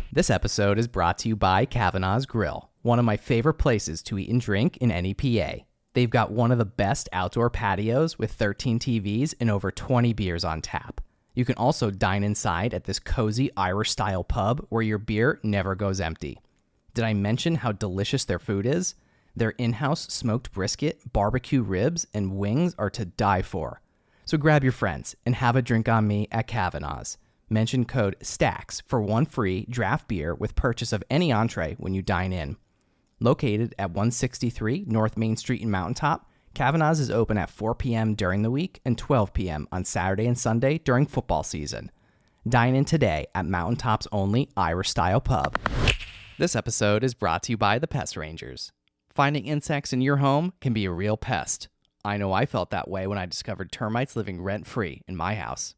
This episode is brought to you by Cavanaugh's Grill, one of my favorite places to eat and drink in any PA. They've got one of the best outdoor patios with 13 TVs and over 20 beers on tap. You can also dine inside at this cozy Irish-style pub where your beer never goes empty. Did I mention how delicious their food is? Their in-house smoked brisket, barbecue ribs, and wings are to die for. So grab your friends and have a drink on me at Cavanaugh's. Mention code STACKS for one free draft beer with purchase of any entree when you dine in. Located at 163 North Main Street in Mountaintop, Cavanaugh's is open at 4 p.m. during the week and 12 p.m. on Saturday and Sunday during football season. Dine in today at Mountaintop's only Irish-style pub. This episode is brought to you by the Pest Rangers. Finding insects in your home can be a real pest. I know I felt that way when I discovered termites living rent-free in my house.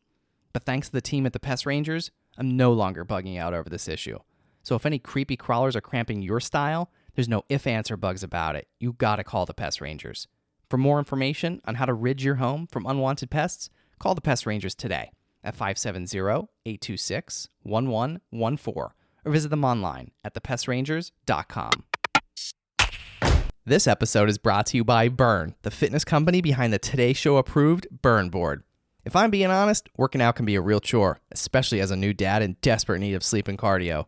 But thanks to the team at the Pest Rangers, I'm no longer bugging out over this issue. So if any creepy crawlers are cramping your style, there's no ifs, ands, or bugs about it. You gotta call the Pest Rangers. For more information on how to rid your home from unwanted pests, call the Pest Rangers today at 570-826-1114 or visit them online at thepestrangers.com. This episode is brought to you by Brrrn, the fitness company behind the Today Show approved Brrrn board. If I'm being honest, working out can be a real chore, especially as a new dad in desperate need of sleep and cardio.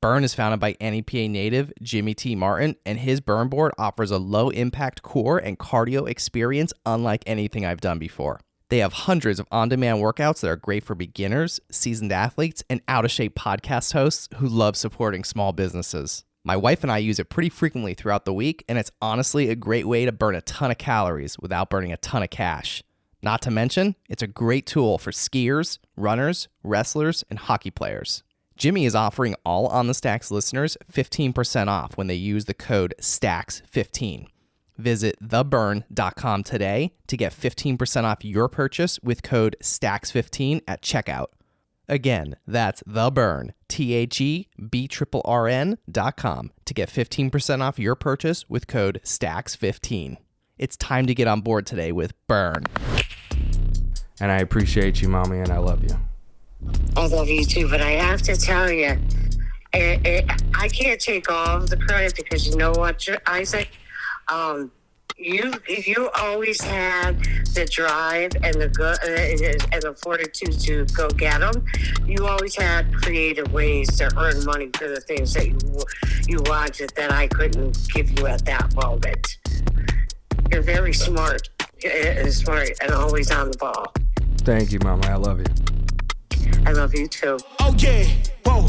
Brrrn is founded by NEPA native Jimmy T. Martin, and his Brrrn board offers a low-impact core and cardio experience unlike anything I've done before. They have hundreds of on-demand workouts that are great for beginners, seasoned athletes, and out-of-shape podcast hosts who love supporting small businesses. My wife and I use it pretty frequently throughout the week, and it's honestly a great way to burn a ton of calories without burning a ton of cash. Not to mention, it's a great tool for skiers, runners, wrestlers, and hockey players. Jimmy is offering all On The Stacks listeners 15% off when they use the code STACKS15. Visit thebrrrn.com today to get 15% off your purchase with code STACKS15 at checkout. Again, that's thebrrrn, THEBRRN.com to get 15% off your purchase with code STACKS15. It's time to get on board today with Brrrn. And I appreciate you, Mommy, and I love you. I love you too, but I have to tell you, I can't take all of the credit because you know what, Isaac? You always had the drive and the fortitude to go get them. You always had creative ways to earn money for the things that you wanted that I couldn't give you at that moment. You're very smart and always on the ball. Thank you, Mama. I love you. I love you too. Oh yeah, whoa.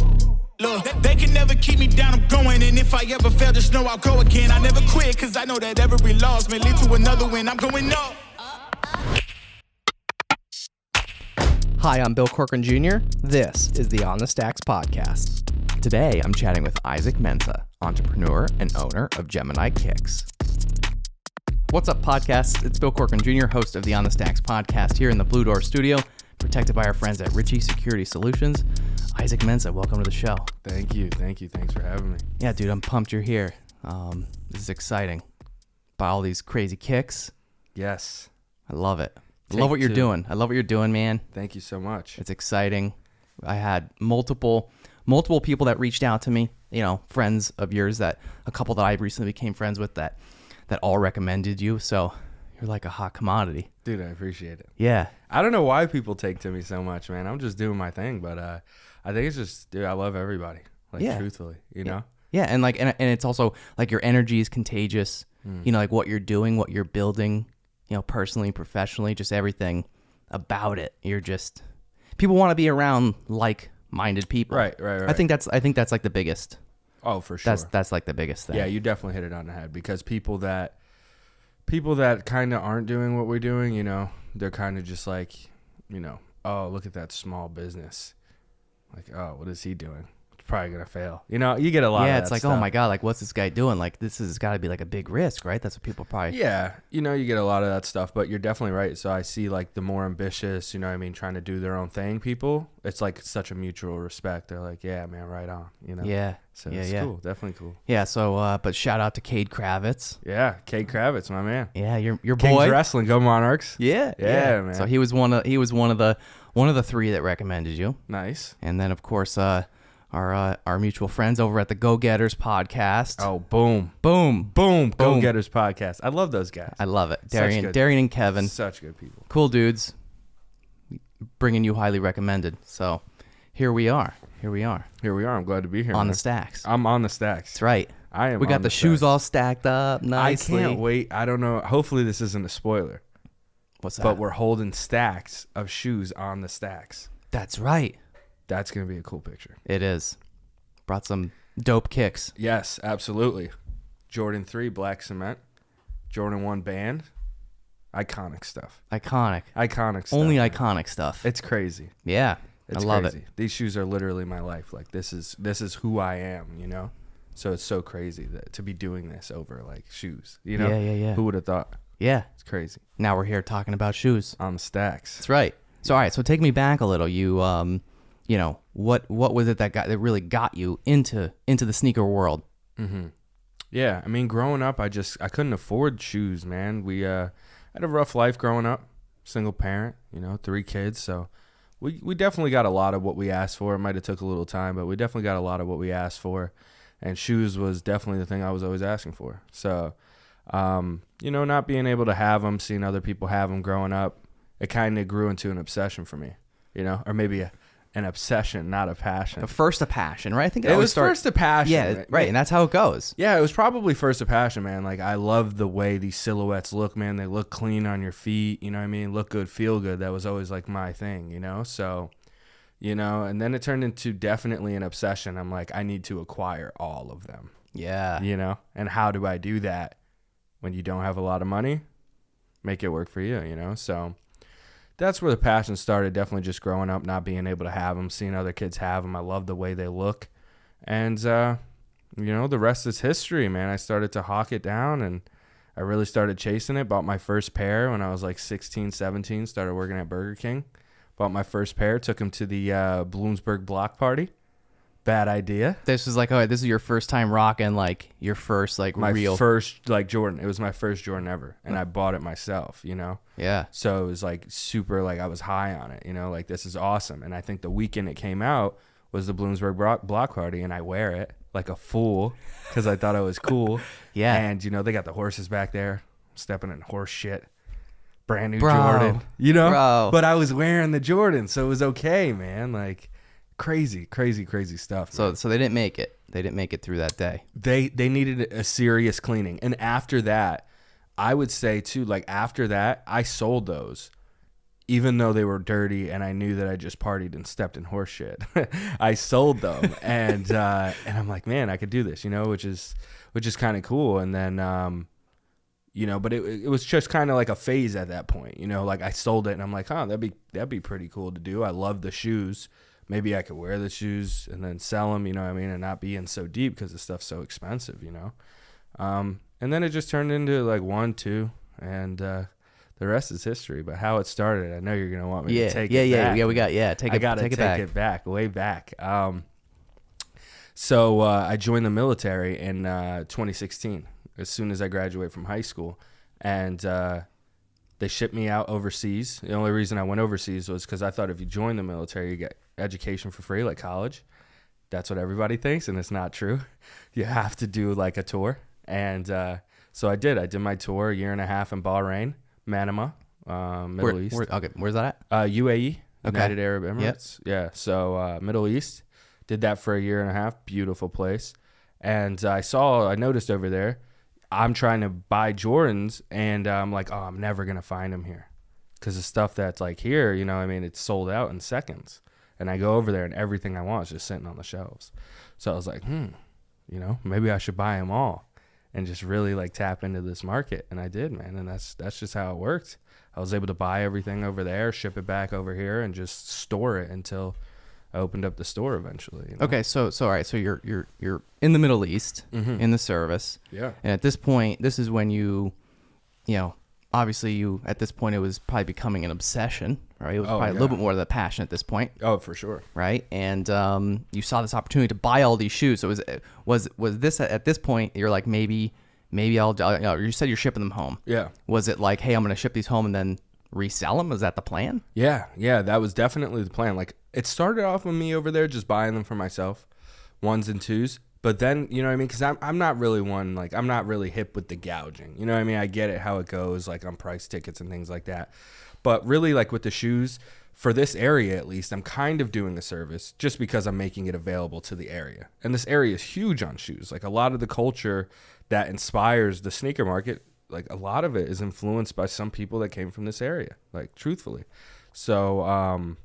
Look, they can never keep me down, I'm going. And if I ever fail, just know I'll go again. I never quit, cause I know that every loss may lead to another win. I'm going up. Hi, I'm Bill Corcoran Jr. This is the On The Stacks podcast. Today, I'm chatting with Isaac Mensah, entrepreneur and owner of Gemini Kicks. What's up, podcast? It's Bill Corcoran Jr., host of the On The Stacks podcast here in the Blue Door studio, protected by our friends at Ritchie Security Solutions. Isaac Mensah, welcome to the show. Thank you. Thanks for having me. Yeah, dude, I'm pumped you're here. This is exciting. By all these crazy kicks. Yes. I love it. I love what you're doing. I love what you're doing, man. Thank you so much. It's exciting. I had multiple people that reached out to me, friends of yours, that a couple that I recently became friends with that all recommended you. So you're like a hot commodity. Dude, I appreciate it. Yeah. I don't know why people take to me so much, man. I'm just doing my thing, but I think it's just, dude, I love everybody. Truthfully, you know? Yeah, and it's also like your energy is contagious. Like what you're doing, what you're building, personally, professionally, just everything about it. You're just, people want to be around like-minded people. Right. I think that's like the biggest. Oh, for sure. That's like the biggest thing. Yeah, you definitely hit it on the head, because people that kind of aren't doing what we're doing, they're kind of just like, oh, look at that small business. Like, oh, what is he doing? It's probably going to fail. You get a lot of that. Yeah, it's like, stuff. Oh my God, like what's this guy doing? Like this has got to be like a big risk, right? That's what people probably. Yeah, you get a lot of that stuff, but you're definitely right. So I see like the more ambitious, trying to do their own thing people, it's like such a mutual respect. They're like, yeah, man, right on, Yeah. So it's cool, definitely cool. Yeah, so but shout out to Cade Kravitz. Yeah, Cade Kravitz, my man. Yeah, your King's boy. Wrestling, go Monarchs. Yeah, man. So he was one of the three that recommended you. Nice. And then of course our mutual friends over at the Go Getters podcast. Oh, boom. Boom. Go Getters podcast. I love those guys. I love it. Such good- Darian and Kevin. Such good people. Cool dudes. Bringing you highly recommended. So here we are. Here we are. I'm glad to be here. On man. the stacks. I'm on the stacks. That's right. I am. We got on the shoes stacks. all stacked up nicely. I can't wait. I don't know. Hopefully this isn't a spoiler. What's that? But we're holding stacks of shoes on the stacks. That's right. That's going to be a cool picture. It is. Brought some dope kicks. Yes, absolutely. Jordan 3 black cement. Jordan 1 band. Iconic stuff. Iconic. Stuff. Only man. iconic stuff. It's crazy. Yeah. It's I love crazy. it. These shoes are literally my life. Like this is who I am, you know? So it's so crazy that to be doing this over like shoes, you know? Yeah. Who would have thought? Yeah. It's crazy. Now we're here talking about shoes. On the stacks. That's right. So all right, so take me back a little. You you know, what was it that really got you into the sneaker world? Mm-hmm. Yeah, I mean, growing up, I couldn't afford shoes, man. We had a rough life growing up, single parent, you know, 3 kids. So we definitely got a lot of what we asked for. It might have took a little time, but we definitely got a lot of what we asked for. And shoes was definitely the thing I was always asking for. So, you know, not being able to have them, seeing other people have them growing up, it kind of grew into an obsession for me, you know, or maybe an obsession, not a passion. First a passion, right? I think It was first a passion. Yeah, right, and that's how it goes. Yeah, it was probably first a passion, man. Like, I love the way these silhouettes look, man. They look clean on your feet, you know what I mean? Look good, feel good. That was always, like, my thing, you know? So, you know, and then it turned into definitely an obsession. I'm like, I need to acquire all of them. Yeah. You know? And how do I do that when you don't have a lot of money? Make it work for you, you know? So that's where the passion started, definitely just growing up, not being able to have them, seeing other kids have them. I love the way they look. And, you know, the rest is history, man. I started to hawk it down, and I really started chasing it. Bought my first pair when I was like 16, 17, started working at Burger King. Bought my first pair, took him to the Bloomsburg block party. Bad idea. This was like, oh, this is your first time rocking, like, your first, like, My real. first, like, Jordan. It was my first Jordan ever, and I bought it myself, you know? Yeah. So it was like super, like I was high on it, you know, like this is awesome. And I think the weekend it came out was the Bloomsburg block party, and I wear it like a fool because I thought it was cool. Yeah. And, you know, they got the horses back there, stepping in horse shit. Brand new Bro. Jordan, you know? Bro. But I was wearing the Jordan, so it was okay, man. Like crazy stuff. So they didn't make it. They didn't make it through that day. They needed a serious cleaning. And after that, I would say too, like after that, I sold those, even though they were dirty and I knew that I just partied and stepped in horse shit. I sold them, and I'm like, man, I could do this, you know, which is kind of cool. And then, you know, but it was just kind of like a phase at that point, you know, like I sold it and I'm like, that'd be pretty cool to do. I love the shoes. Maybe I could wear the shoes and then sell them, you know what I mean, and not be in so deep because the stuff's so expensive, you know. And then it just turned into like 1, 2, and the rest is history. But how it started, I know you're gonna want me to take it back. I gotta take it back, way back. So I joined the military in 2016, as soon as I graduated from high school, and they shipped me out overseas. The only reason I went overseas was because I thought if you join the military, you get education for free, like college. That's what everybody thinks, and it's not true. You have to do like a tour. And so I did. I did my tour, 1.5 years in Bahrain, Manama, Middle East. Where's that at? UAE, Okay. United Arab Emirates. Yep. Yeah. So Middle East. Did that for 1.5 years. Beautiful place. And I noticed over there, I'm trying to buy Jordans, and I'm like, oh, I'm never going to find them here. Because the stuff that's like here, you know, I mean, it's sold out in seconds. And I go over there, and everything I want is just sitting on the shelves. So I was like, you know, maybe I should buy them all and just really like tap into this market. And I did, man. And that's just how it worked. I was able to buy everything over there, ship it back over here, and just store it until I opened up the store eventually. You know? Okay, so all right, so you're in the Middle East, in the service. Yeah. And at this point, this is when you know, obviously at this point it was probably becoming an obsession, right? It was probably a little bit more of the passion at this point. Oh, for sure. Right? And you saw this opportunity to buy all these shoes. So was this at this point you're like, maybe I'll you know, you said you're shipping them home. Yeah. Was it like, hey, I'm going to ship these home and then resell them? Was that the plan? Yeah, that was definitely the plan. Like it started off with me over there just buying them for myself, 1s and 2s. But then, you know what I mean? Because I'm not really one, like, I'm not really hip with the gouging. You know what I mean? I get it, how it goes, like, on price tickets and things like that. But really, like, with the shoes, for this area at least, I'm kind of doing a service just because I'm making it available to the area. And this area is huge on shoes. Like, a lot of the culture that inspires the sneaker market, like, a lot of it is influenced by some people that came from this area, like, truthfully. So,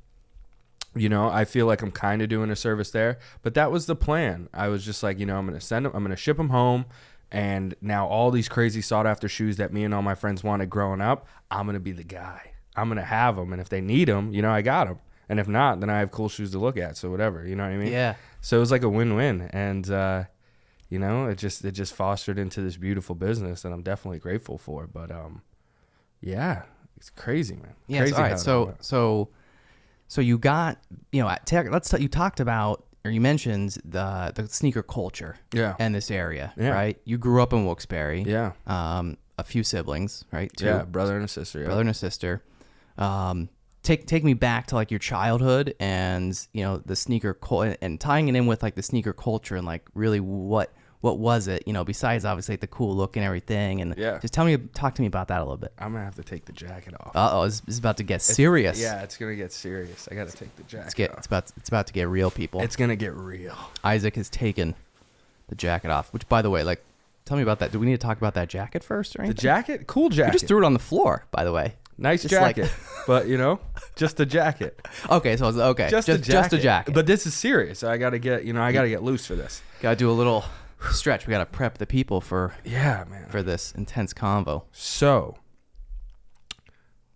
you know, I feel like I'm kind of doing a service there, but that was the plan. I was just like, you know, I'm going to ship them home. And now all these crazy sought after shoes that me and all my friends wanted growing up, I'm going to be the guy. I'm going to have them. And if they need them, you know, I got them. And if not, then I have cool shoes to look at. So whatever, you know what I mean? Yeah. So it was like a win-win. And, you know, it just fostered into this beautiful business that I'm definitely grateful for. But, yeah, it's crazy, man. Yeah. Crazy All right. So you got, you know, you talked about, or you mentioned the sneaker culture. Yeah. In this area, Yeah. right? You grew up in Wilkes-Barre. Yeah. A few siblings, right? 2. Yeah, brother and a sister. Yeah. Brother and a sister. Take me back to like your childhood and, you know, the sneaker and tying it in with like the sneaker culture and like really what was it, you know, besides obviously like the cool look and everything. And Yeah. just talk to me about that a little bit. I'm going to have to take the jacket off. Uh-oh, it's about to get serious. Yeah, it's going to get serious. I got to take the jacket off. It's about to get real, people. It's going to get real. Isaac has taken the jacket off, which, by the way, like, tell me about that. Do we need to talk about that jacket first or anything? The jacket? Cool jacket. You just threw it on the floor, by the way. Nice just jacket. But, you know, just a jacket. Okay, so okay. Just a jacket. But But this is serious. I got to get loose for this. got to do a little stretch. We got to prep the people for man. For this intense convo. So,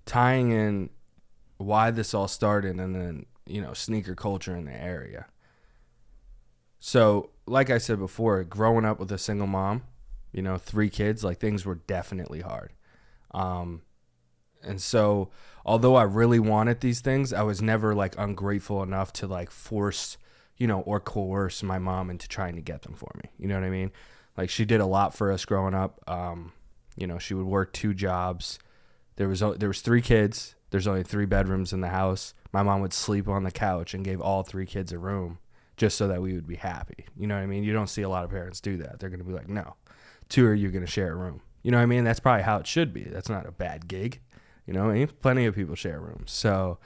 tying in why this all started and then, you know, sneaker culture in the area. So, like I said before, growing up with a single mom, you know, 3 kids, like things were definitely hard. And so, although I really wanted these things, I was never like ungrateful enough to like force, you know, or coerce my mom into trying to get them for me. You know what I mean? Like she did a lot for us growing up. You know, she would work 2 jobs. There was 3 kids. There's only 3 bedrooms in the house. My mom would sleep on the couch and gave all 3 kids a room just so that we would be happy. You know what I mean? You don't see a lot of parents do that. They're going to be like, no, 2 of you are going to share a room. You know what I mean? That's probably how it should be. That's not a bad gig. You know what I mean? Plenty of people share rooms. So,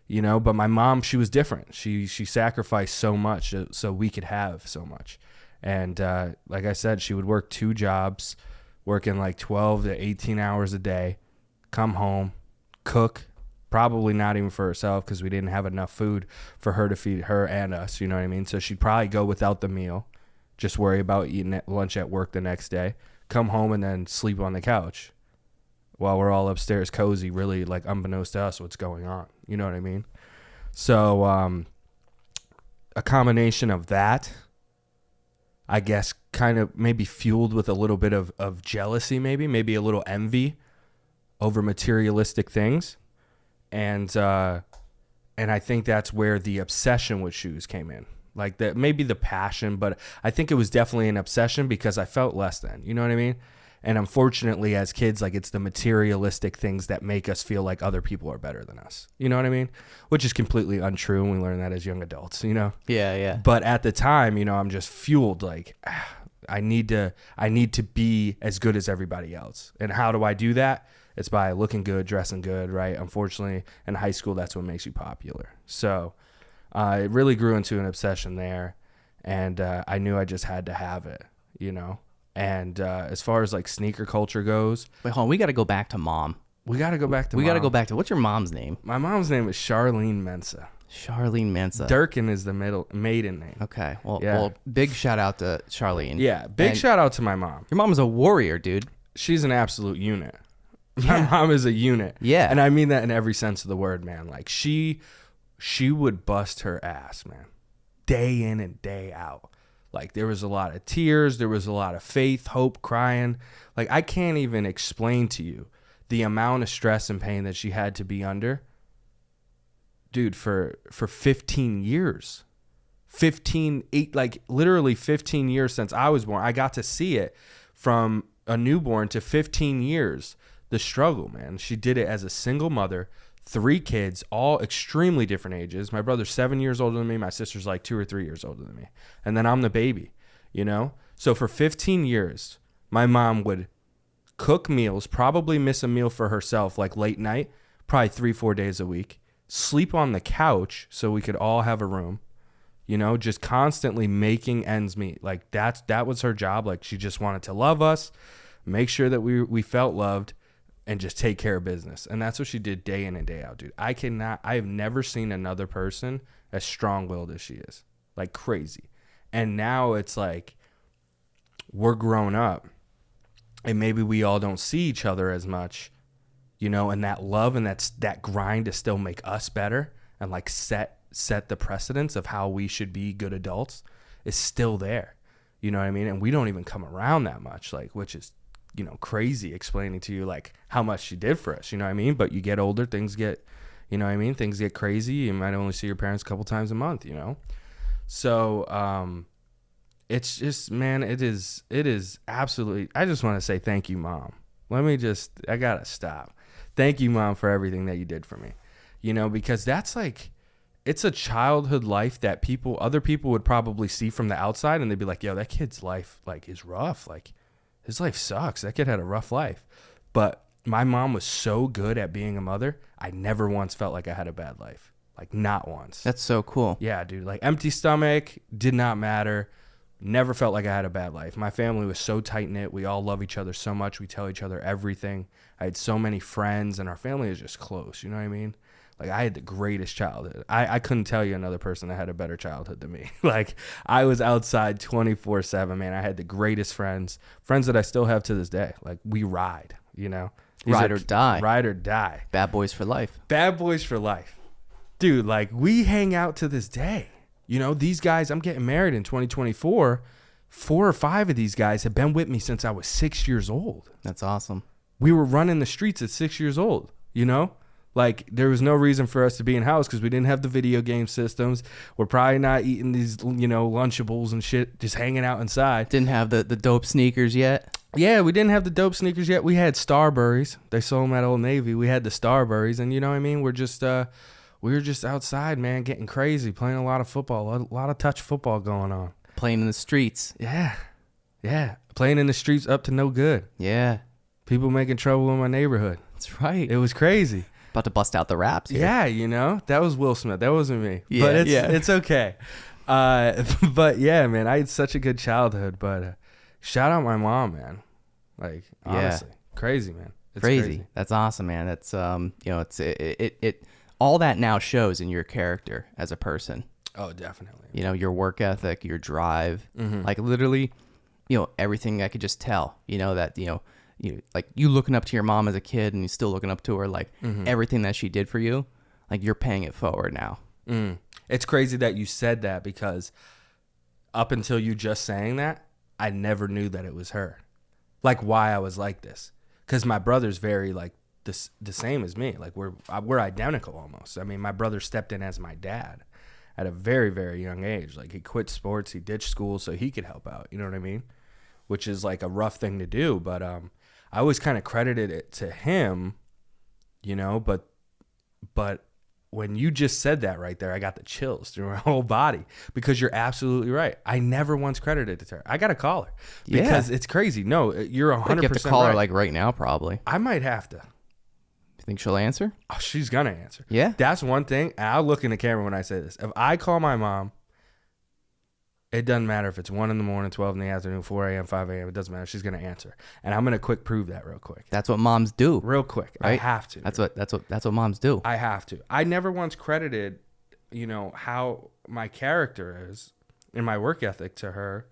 you know, but my mom, she was different. She sacrificed so much so we could have so much. And like I said, she would work 2 jobs, working like 12 to 18 hours a day, come home, cook, probably not even for herself because we didn't have enough food for her to feed her and us. You know what I mean? So she'd probably go without the meal, just worry about eating at lunch at work the next day, come home and then sleep on the couch while we're all upstairs cozy, really like unbeknownst to us what's going on. You know what I mean? So a combination of that, I guess, kind of maybe fueled with a little bit of jealousy, maybe a little envy over materialistic things. And I think that's where the obsession with shoes came in. Like that, maybe the passion, but I think it was definitely an obsession because I felt less than, you know what I mean? And unfortunately, as kids, like it's the materialistic things that make us feel like other people are better than us. You know what I mean? Which is completely untrue, and we learn that as young adults, you know? Yeah. But at the time, you know, I'm just fueled like, I need to be as good as everybody else. And how do I do that? It's by looking good, dressing good, right? Unfortunately, in high school, that's what makes you popular. So it really grew into an obsession there, and I knew I just had to have it, you know? And as far as like sneaker culture goes, Wait, hold on. We got to go back to mom. we got to go back to We mom. got to go back to, what's your mom's name? My mom's name is Charlene Mensah. Charlene Mensah. Durkin is the maiden name. Okay. Well, Yeah. well, big shout out to Charlene. Yeah, big And shout out to my mom. Your mom is a warrior, dude. She's an absolute unit. My mom is a unit. Yeah. And I mean that in every sense of the word, man. Like she would bust her ass, man. Day in and day out. Like there was a lot of tears, there was a lot of faith, hope, crying. Like I can't even explain to you the amount of stress and pain that she had to be under. Dude, for 15 years. 8 like literally 15 years since I was born. I got to see it from a newborn to 15 years. The struggle, man. She did it as a single mother, 3 kids, all extremely different ages. My brother's 7 years older than me. My sister's like 2 or 3 years older than me. And then I'm the baby, you know? So for 15 years, my mom would cook meals, probably miss a meal for herself, like late night, probably 3-4 days a week, sleep on the couch so we could all have a room, you know, just constantly making ends meet. Like that was her job. Like she just wanted to love us, make sure that we felt loved, and just take care of business. And that's what she did day in and day out, dude. I have never seen another person as strong-willed as she is. Like crazy. And now it's like we're grown up and maybe we all don't see each other as much, you know, and that love and that grind to still make us better and like set the precedence of how we should be good adults is still there. You know what I mean? And we don't even come around that much, like, which is, you know, crazy explaining to you like how much she did for us, you know what I mean? But you get older, things get, you know what I mean? Things get crazy. You might only see your parents a couple times a month, you know? So, it's just, man, it is absolutely, I just want to say thank you, Mom. I gotta stop. Thank you, Mom, for everything that you did for me, you know, because that's like, it's a childhood life that other people would probably see from the outside and they'd be like, yo, that kid's life like is rough. Like his life sucks. That kid had a rough life. But my mom was so good at being a mother. I never once felt like I had a bad life. Like not once. That's so cool. Yeah, dude. Like empty stomach did not matter. Never felt like I had a bad life. My family was so tight knit. We all love each other so much. We tell each other everything. I had so many friends and our family is just close. You know what I mean? Like I had the greatest childhood. I couldn't tell you another person that had a better childhood than me. Like I was outside 24/7, man. I had the greatest friends that I still have to this day. Like we ride, you know, Ride or die. Ride or die. Bad boys for life. Bad boys for life. Dude, like we hang out to this day. You know, these guys, I'm getting married in 2024. 4 or 5 of these guys have been with me since I was 6 years old. That's awesome. We were running the streets at 6 years old, you know? Like, there was no reason for us to be in house because we didn't have the video game systems. We're probably not eating these, you know, Lunchables and shit, just hanging out inside. Didn't have the dope sneakers yet. Yeah, we didn't have the dope sneakers yet. We had Starburys. They sold them at Old Navy. We had the Starburys, and you know what I mean? We were just outside, man, getting crazy, playing a lot of football, a lot of touch football going on. Playing in the streets. Yeah. Playing in the streets up to no good. Yeah. People making trouble in my neighborhood. That's right. It was crazy. About to bust out the raps here. Yeah, you know, that was Will Smith. That wasn't me. Yeah, but yeah. It's okay. But yeah, man, I had such a good childhood. But shout out my mom, man. Like honestly, crazy, man. It's crazy. That's awesome, man. That's you know, it all that now shows in your character as a person. Oh, definitely. You know, your work ethic, your drive, like literally, you know, everything I could just tell. You know that you looking up to your mom as a kid and you still looking up to her, like everything that she did for you, like you're paying it forward now. It's crazy that you said that because up until you just saying that, I never knew that it was her. Like why I was like this. Because my brother's very like the same as me. Like we're identical almost. I mean, my brother stepped in as my dad at a very, very young age. Like he quit sports, he ditched school so he could help out. You know what I mean? Which is like a rough thing to do. But I always kind of credited it to him, you know, but when you just said that right there, I got the chills through my whole body because you're absolutely right. I never once credited it to her. I got to call her because it's crazy. No, you're 100% You have to call her like right now, probably. I might have to. You think she'll answer? Oh, she's going to answer. Yeah. That's one thing. And I'll look in the camera when I say this. If I call my mom, it doesn't matter if it's 1 a.m, 12 p.m, 4 a.m, 5 a.m. It doesn't matter. She's going to answer. And I'm going to quick prove that real quick. That's what moms do. Real quick. Right? I have to. That's what moms do. I have to. I never once credited, you know, how my character is and my work ethic to her,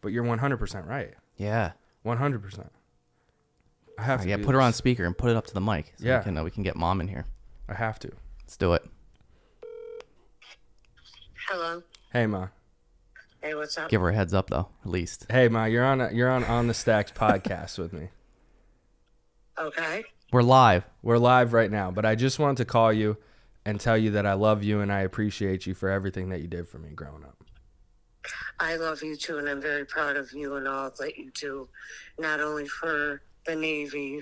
but you're 100% right. Yeah. 100%. I have to. Yeah, put her on speaker and put it up to the mic. So we can get mom in here. I have to. Let's do it. Hello. Hey, Ma. Hey, what's up? Give her a heads up though, at least. Hey, Ma, you're on the Stacks podcast with me. Okay. We're live. We're live right now, but I just wanted to call you and tell you that I love you and I appreciate you for everything that you did for me growing up. I love you too, and I'm very proud of you and all that you do, not only for the Navy,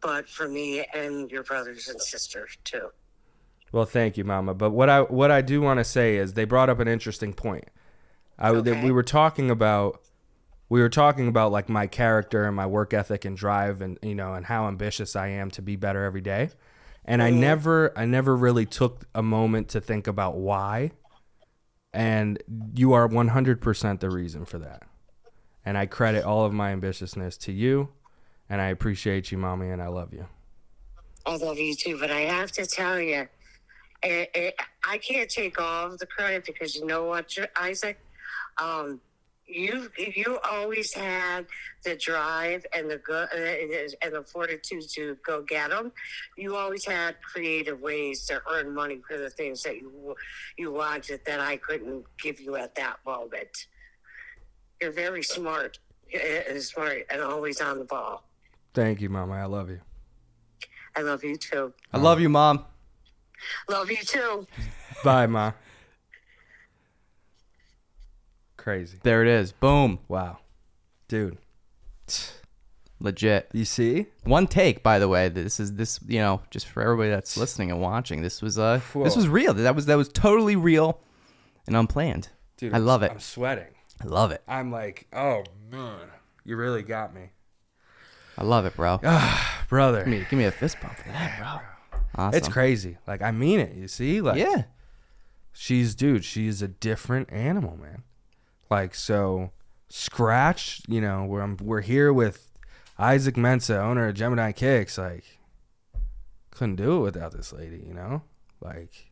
but for me and your brothers and sisters too. Well, thank you, Mama. But what I do want to say is they brought up an interesting point. We were talking about like my character and my work ethic and drive and and how ambitious I am to be better every day. And I never really took a moment to think about why. And you are 100% the reason for that. And I credit all of my ambitiousness to you. And I appreciate you, Mommy, and I love you. I love you too, but I have to tell you, I can't take all of the credit because you know what, Isaac? You always had the drive and the fortitude to go get them. You always had creative ways to earn money for the things that you wanted that I couldn't give you at that moment. You're very smart and always on the ball. Thank you, Mama. I love you. I love you too. I love you, Mom. Love you too. Bye, Ma. Crazy. There it is. Boom. Wow. Dude. Legit. You see? One take, by the way. This just for everybody that's listening and watching. This was real. That was totally real and unplanned. Dude, I love it. I'm sweating. I love it. I'm like, oh man, you really got me. I love it, bro. Brother. Give me a fist bump for that, bro. Awesome. It's crazy. Like, I mean it. You see? Like, yeah. She's a different animal, man. Like, so Scratch, we're here with Isaac Mensah, owner of Gemini Kicks. Like, couldn't do it without this lady, Like,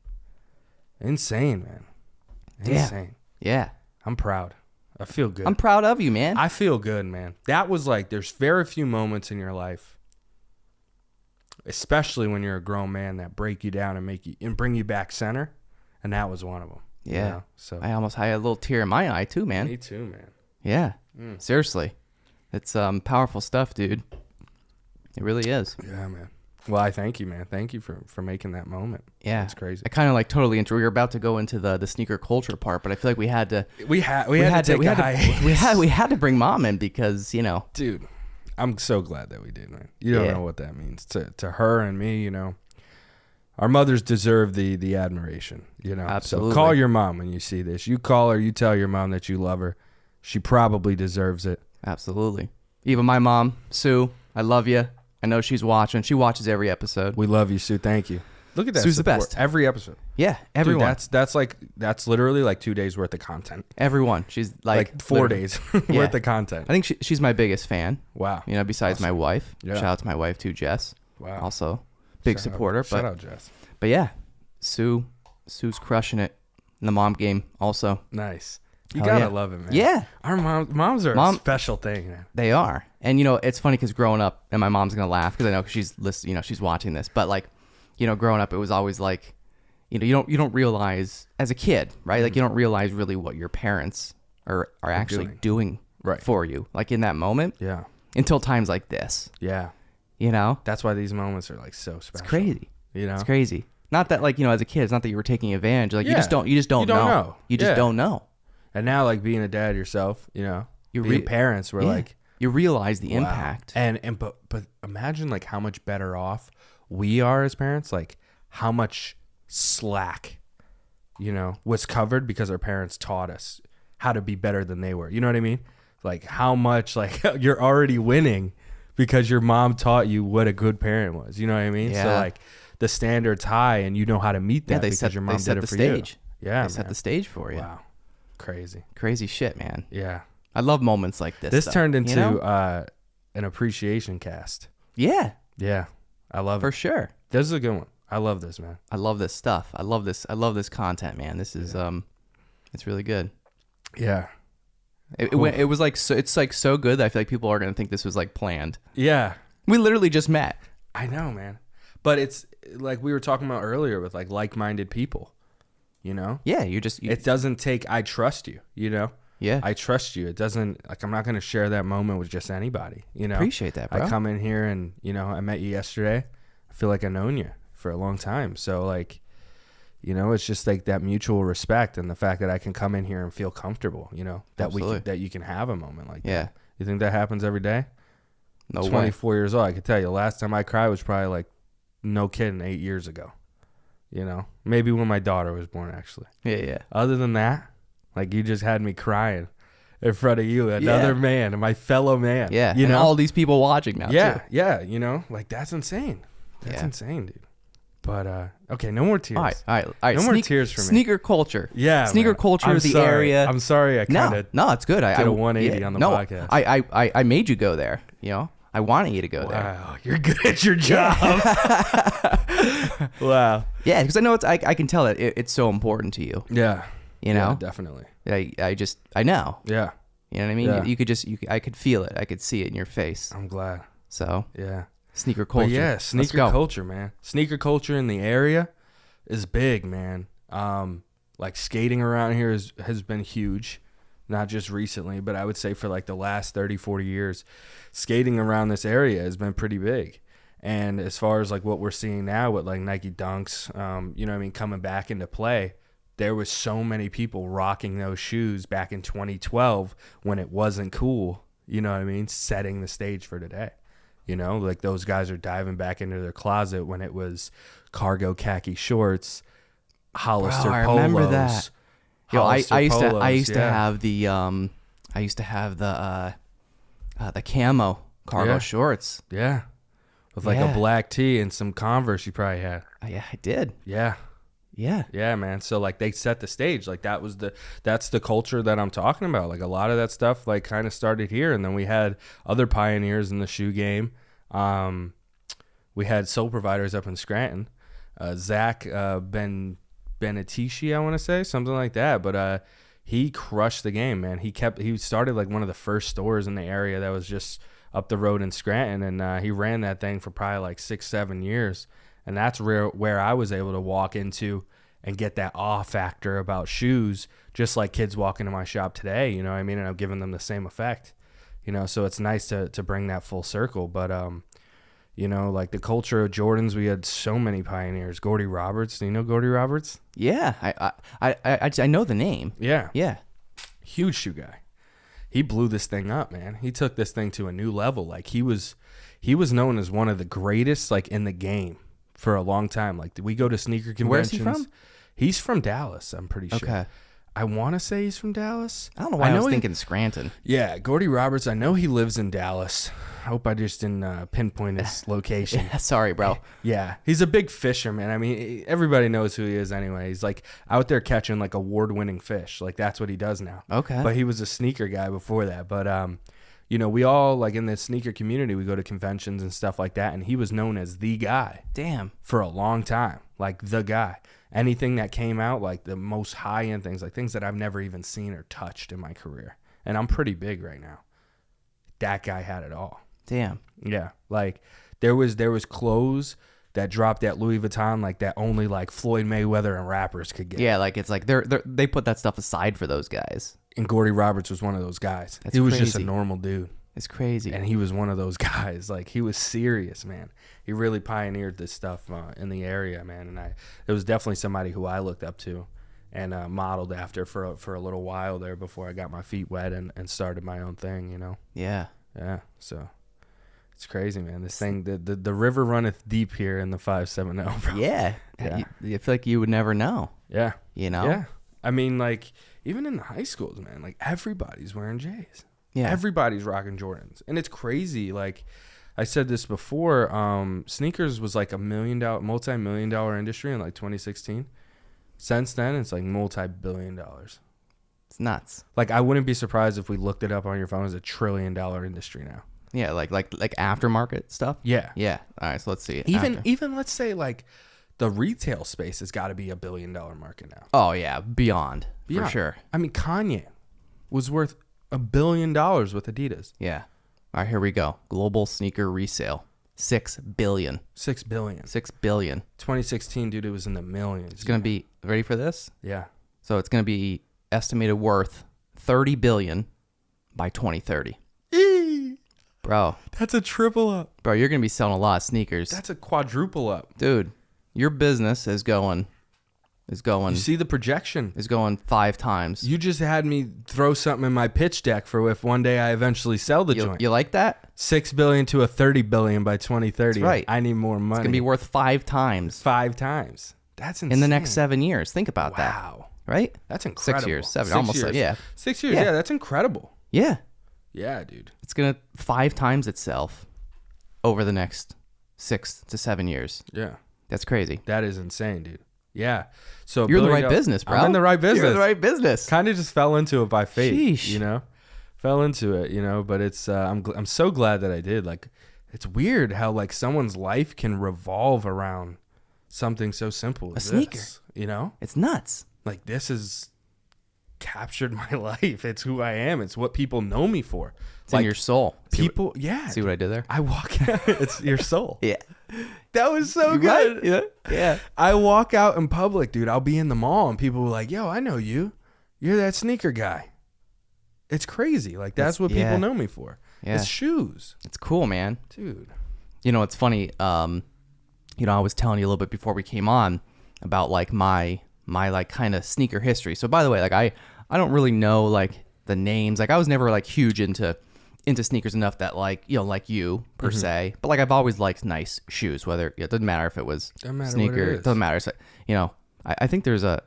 insane, man. Insane. Yeah. I'm proud. I feel good. I'm proud of you, man. I feel good, man. That was like, there's very few moments in your life, especially when you're a grown man, that break you down and bring you back center. And that was one of them. Yeah. So I almost had a little tear in my eye too, man. Me too, man. Yeah. Seriously. It's powerful stuff, dude. It really is. Yeah, man. Well, I thank you, man. Thank you for making that moment. Yeah. It's crazy. I kind of like totally we were about to go into the sneaker culture part, but I feel like we had to we had to bring Mom in because, Dude, I'm so glad that we did, man. You don't know what that means to her and me, Our mothers deserve the admiration, Absolutely. So call your mom when you see this. You call her, you tell your mom that you love her. She probably deserves it. Absolutely. Even my mom, Sue, I love you. I know she's watching. She watches every episode. We love you, Sue. Thank you. Look at that. Sue's support. the best. Every episode. Yeah, everyone. Dude, that's literally like 2 days worth of content. Everyone. She's like 4 days worth of content. I think she's my biggest fan. Wow. Besides my wife. Yeah. Shout out to my wife too, Jess. Wow. Also big supporter. Shout out, Jess. But yeah, Sue's crushing it in the mom game also. Nice. You Hell gotta yeah. love it, man. Yeah. Our moms are a special thing, man. They are. And it's funny because growing up, and my mom's gonna laugh because I know she's watching this, but like, growing up, it was always like, you don't realize as a kid, right? Like you don't realize really what your parents are actually doing right for you, like in that moment. Yeah. Until times like this. Yeah. That's why these moments are like so special. It's crazy. It's crazy. Not that like, as a kid, it's not that you were taking advantage. Like you just don't know. You just don't know. And now like being a dad yourself, being parents, we're like, you realize the impact. But imagine like how much better off we are as parents, like how much slack, was covered because our parents taught us how to be better than they were. You know what I mean? Like how much like you're already winning because your mom taught you what a good parent was. You know what I mean? Yeah. So like the standard's high and you know how to meet that because your mom did it for you. Yeah. They set the stage for you. Wow. Crazy shit, man. Yeah. I love moments like this. This turned into an appreciation cast. Yeah. Yeah. I love it. For sure. This is a good one. I love this, man. I love this stuff. I love this content, man. This is it's really good. Yeah. It was like it's like so good that I feel like people are going to think this was like planned. Yeah. We literally just met. I know, man. But it's like we were talking about earlier with like-minded people. Yeah, it doesn't take I trust you, Yeah. I trust you. It doesn't like I'm not going to share that moment with just anybody, Appreciate that, bro. I come in here and, I met you yesterday. I feel like I've known you for a long time. So like, it's just like that mutual respect and the fact that I can come in here and feel comfortable, that Absolutely. that you can have a moment like Yeah. that. You think that happens every day? No way. 24 years old. I could tell you, last time I cried was probably like, no kidding, 8 years ago. You know, maybe when my daughter was born, actually. Yeah. Other than that, like, you just had me crying in front of you, another man, my fellow man. Yeah. You and know, all these people watching now, too. Yeah. You know, like, that's insane. That's insane, dude. But, okay, no more tears. All right. No more tears for me. Sneaker culture. Yeah. Sneaker man. culture I'm of the sorry. area. I'm sorry. I kind of No, it's good. I did a 180 on the podcast. I made you go there. You know, I wanted you to go there. Wow, you're good at your job. Wow. Yeah, because I know I can tell that it's so important to you. Yeah. You know, Yeah, definitely. I know. Yeah. You know what I mean? Yeah. I could feel it. I could see it in your face. I'm glad. So Yeah. sneaker culture. But yeah, Let's sneaker go. culture, man. Sneaker culture in the area is big, man. Like skating around here has been huge. Not just recently, but I would say for like the last 30, 40 years, skating around this area has been pretty big. And as far as like what we're seeing now with like Nike Dunks, you know what I mean, coming back into play, there was so many people rocking those shoes back in 2012 when it wasn't cool, you know what I mean, setting the stage for today. You know, like those guys are diving back into their closet when it was cargo khaki shorts, Hollister I polos. remember that. Yo, I used to yeah. have the camo cargo Yeah. shorts. Yeah. With like Yeah. a black tee and some Converse you probably had. Yeah, I did. Yeah. Yeah. Yeah, man. So like they set the stage. Like that's the culture that I'm talking about. Like a lot of that stuff like kind of started here, and then we had other pioneers in the shoe game. We had Soul Providers up in Scranton. Zach Benetici, I want to say, something like that. But he crushed the game, man. He started like one of the first stores in the area that was just up the road in Scranton, and he ran that thing for probably like 6-7 years. And that's where I was able to walk into and get that awe factor about shoes, just like kids walk into my shop today, you know what I mean? And I'm giving them the same effect, you know? So it's nice to bring that full circle. But, you know, like the culture of Jordans, we had so many pioneers. Gordy Roberts. Do you know Gordy Roberts? Yeah. I know the name. Yeah. Yeah. Huge shoe guy. He blew this thing up, man. He took this thing to a new level. Like he was known as one of the greatest, like in the game for a long time. Like we go to sneaker conventions. Where's he from? He's from Dallas, I'm pretty sure. Okay. I want to say he's from Dallas. I don't know why I was thinking Scranton. Yeah, Gordy Roberts. I know he lives in Dallas. I hope I just didn't pinpoint his location. Sorry, bro. Yeah, he's a big fisherman. I mean, everybody knows who he is anyway. He's like out there catching like award-winning fish. Like that's what he does now. Okay. But he was a sneaker guy before that. But you know, we all like in the sneaker community, we go to conventions and stuff like that, and he was known as the guy. Damn. For a long time, like the guy. Anything that came out, like the most high-end things, like things that I've never even seen or touched in my career. And I'm pretty big right now. That guy had it all. Damn. Yeah. Like there was clothes that dropped at Louis Vuitton like that only like Floyd Mayweather and rappers could get. Yeah, like it's like they put that stuff aside for those guys. And Gordy Roberts was one of those guys. That's he was crazy. just a normal dude. It's crazy. And he was one of those guys. Like he was serious, man. He really pioneered this stuff in the area, man. And it was definitely somebody who I looked up to and modeled after for a little while there before I got my feet wet and started my own thing, you know? Yeah. Yeah. So it's crazy, man. This thing, the river runneth deep here in the 570, bro. Yeah. Yeah. You feel like you would never know. Yeah. You know? Yeah. I mean, like, even in the high schools, man, like everybody's wearing J's. Yeah. Everybody's rocking Jordans. And it's crazy. Like I said this before, sneakers was like multi-million dollar industry in like 2016. Since then, it's like multi-billion dollars. It's nuts. Like I wouldn't be surprised if we looked it up on your phone. It's $1 trillion industry now. Yeah, like aftermarket stuff. Yeah. Yeah. All right, so let's see. Even let's say like the retail space has got to be $1 billion market now. Oh yeah, beyond for sure. I mean, Kanye was worth $1 billion with Adidas. Yeah. All right, here we go. Global sneaker resale, $6 billion. 6 billion. 6 billion. 2016, dude, it was in the millions. It's gonna be ready for this. Yeah. So it's gonna be estimated worth $30 billion by 2030. Bro, That's a triple up. bro, you're gonna be selling a lot of sneakers. That's a quadruple up. Dude, your business is going is going. You see the projection is going 5 times. You just had me throw something in my pitch deck for if one day I eventually sell the joint. You like that? $6 billion to a $30 billion by 2030. That's right. I need more money. It's gonna be worth 5 times. 5 times. That's insane. In the next 7 years. Think about that. Wow. Right? That's incredible. 6 years, 7, 6 almost. years. Yeah. 6 years. Yeah, that's incredible. Yeah. Yeah, dude. It's gonna 5 times itself over the next 6 to 7 years. Yeah. That's crazy. That is insane, dude. Yeah. So you're in the right business, bro. I'm in the right business. You're in the right business. Kind of just fell into it by fate. Sheesh. You know, fell into it. You know, but it's I'm so glad that I did. Like, it's weird how like someone's life can revolve around something so simple as a sneaker. This, you know, it's nuts. Like, this has captured my life. It's who I am. It's what people know me for. It's like in your soul. People, See what I did there? I walk out. It's your soul. Yeah. That was so good. Right? Yeah. I walk out in public, dude. I'll be in the mall and people are like, yo, I know you. You're that sneaker guy. It's crazy. Like, that's what people know me for. Yeah. It's shoes. It's cool, man. Dude. You know, it's funny. You know, I was telling you a little bit before we came on about like my like kind of sneaker history. So by the way, like I don't really know like the names. Like I was never like huge into sneakers enough that like, you know, like you per se, but like I've always liked nice shoes, whether it doesn't matter if it was sneaker, it doesn't matter. So, you know, I think there's I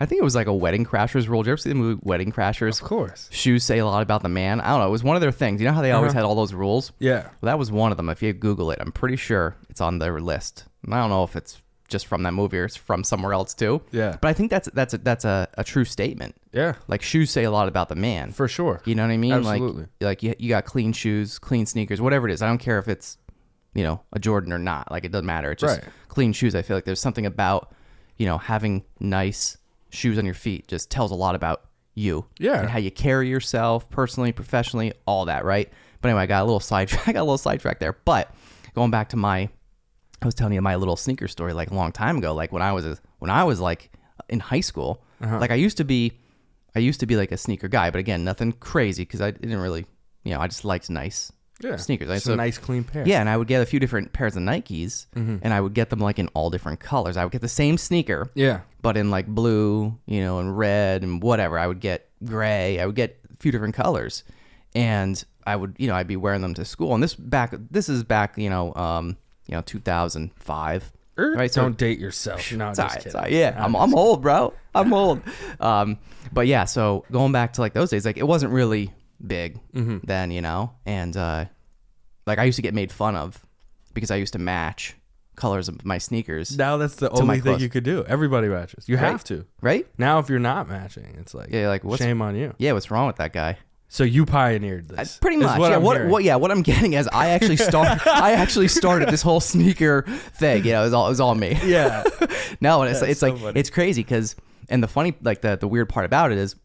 think it was like a Wedding Crashers rule. Did you ever see the movie Wedding Crashers? Of course. Shoes say a lot about the man. I don't know. It was one of their things. You know how they always had all those rules? Yeah. Well, that was one of them. If you Google it, I'm pretty sure it's on their list. I don't know if it's just from that movie or it's from somewhere else too. Yeah. But I think that's a true statement. Yeah. Like shoes say a lot about the man. For sure. You know what I mean? Absolutely. Like you got clean shoes, clean sneakers, whatever it is. I don't care if it's, you know, a Jordan or not. Like it doesn't matter. It's just clean shoes. I feel like there's something about, you know, having nice shoes on your feet just tells a lot about you. Yeah. And how you carry yourself personally, professionally, all that, right? But anyway, I got a little sidetrack there. But going back to I was telling you my little sneaker story like a long time ago. Like when I was like in high school, like I used to be like a sneaker guy, but again, nothing crazy because I didn't really, you know, I just liked nice sneakers. Just a nice clean pair. Yeah, and I would get a few different pairs of Nikes, and I would get them like in all different colors. I would get the same sneaker, but in like blue, you know, and red and whatever. I would get gray. I would get a few different colors, and I would, you know, I'd be wearing them to school. And this is back, you know, 2005. Right, so don't date yourself. No, just kidding. Yeah, I'm old, bro. I'm old. But yeah, so going back to like those days, like it wasn't really big then, you know, and like I used to get made fun of because I used to match colors of my sneakers. Now that's the only thing you could do. Everybody matches. You have to, right? Now if you're not matching, it's like shame on you. Yeah, what's wrong with that guy? So you pioneered this, pretty much. What I'm getting is I actually started this whole sneaker thing. You know, it was all me. Yeah. No, and it's like funny. It's crazy because, and the funny, like the weird part about it is,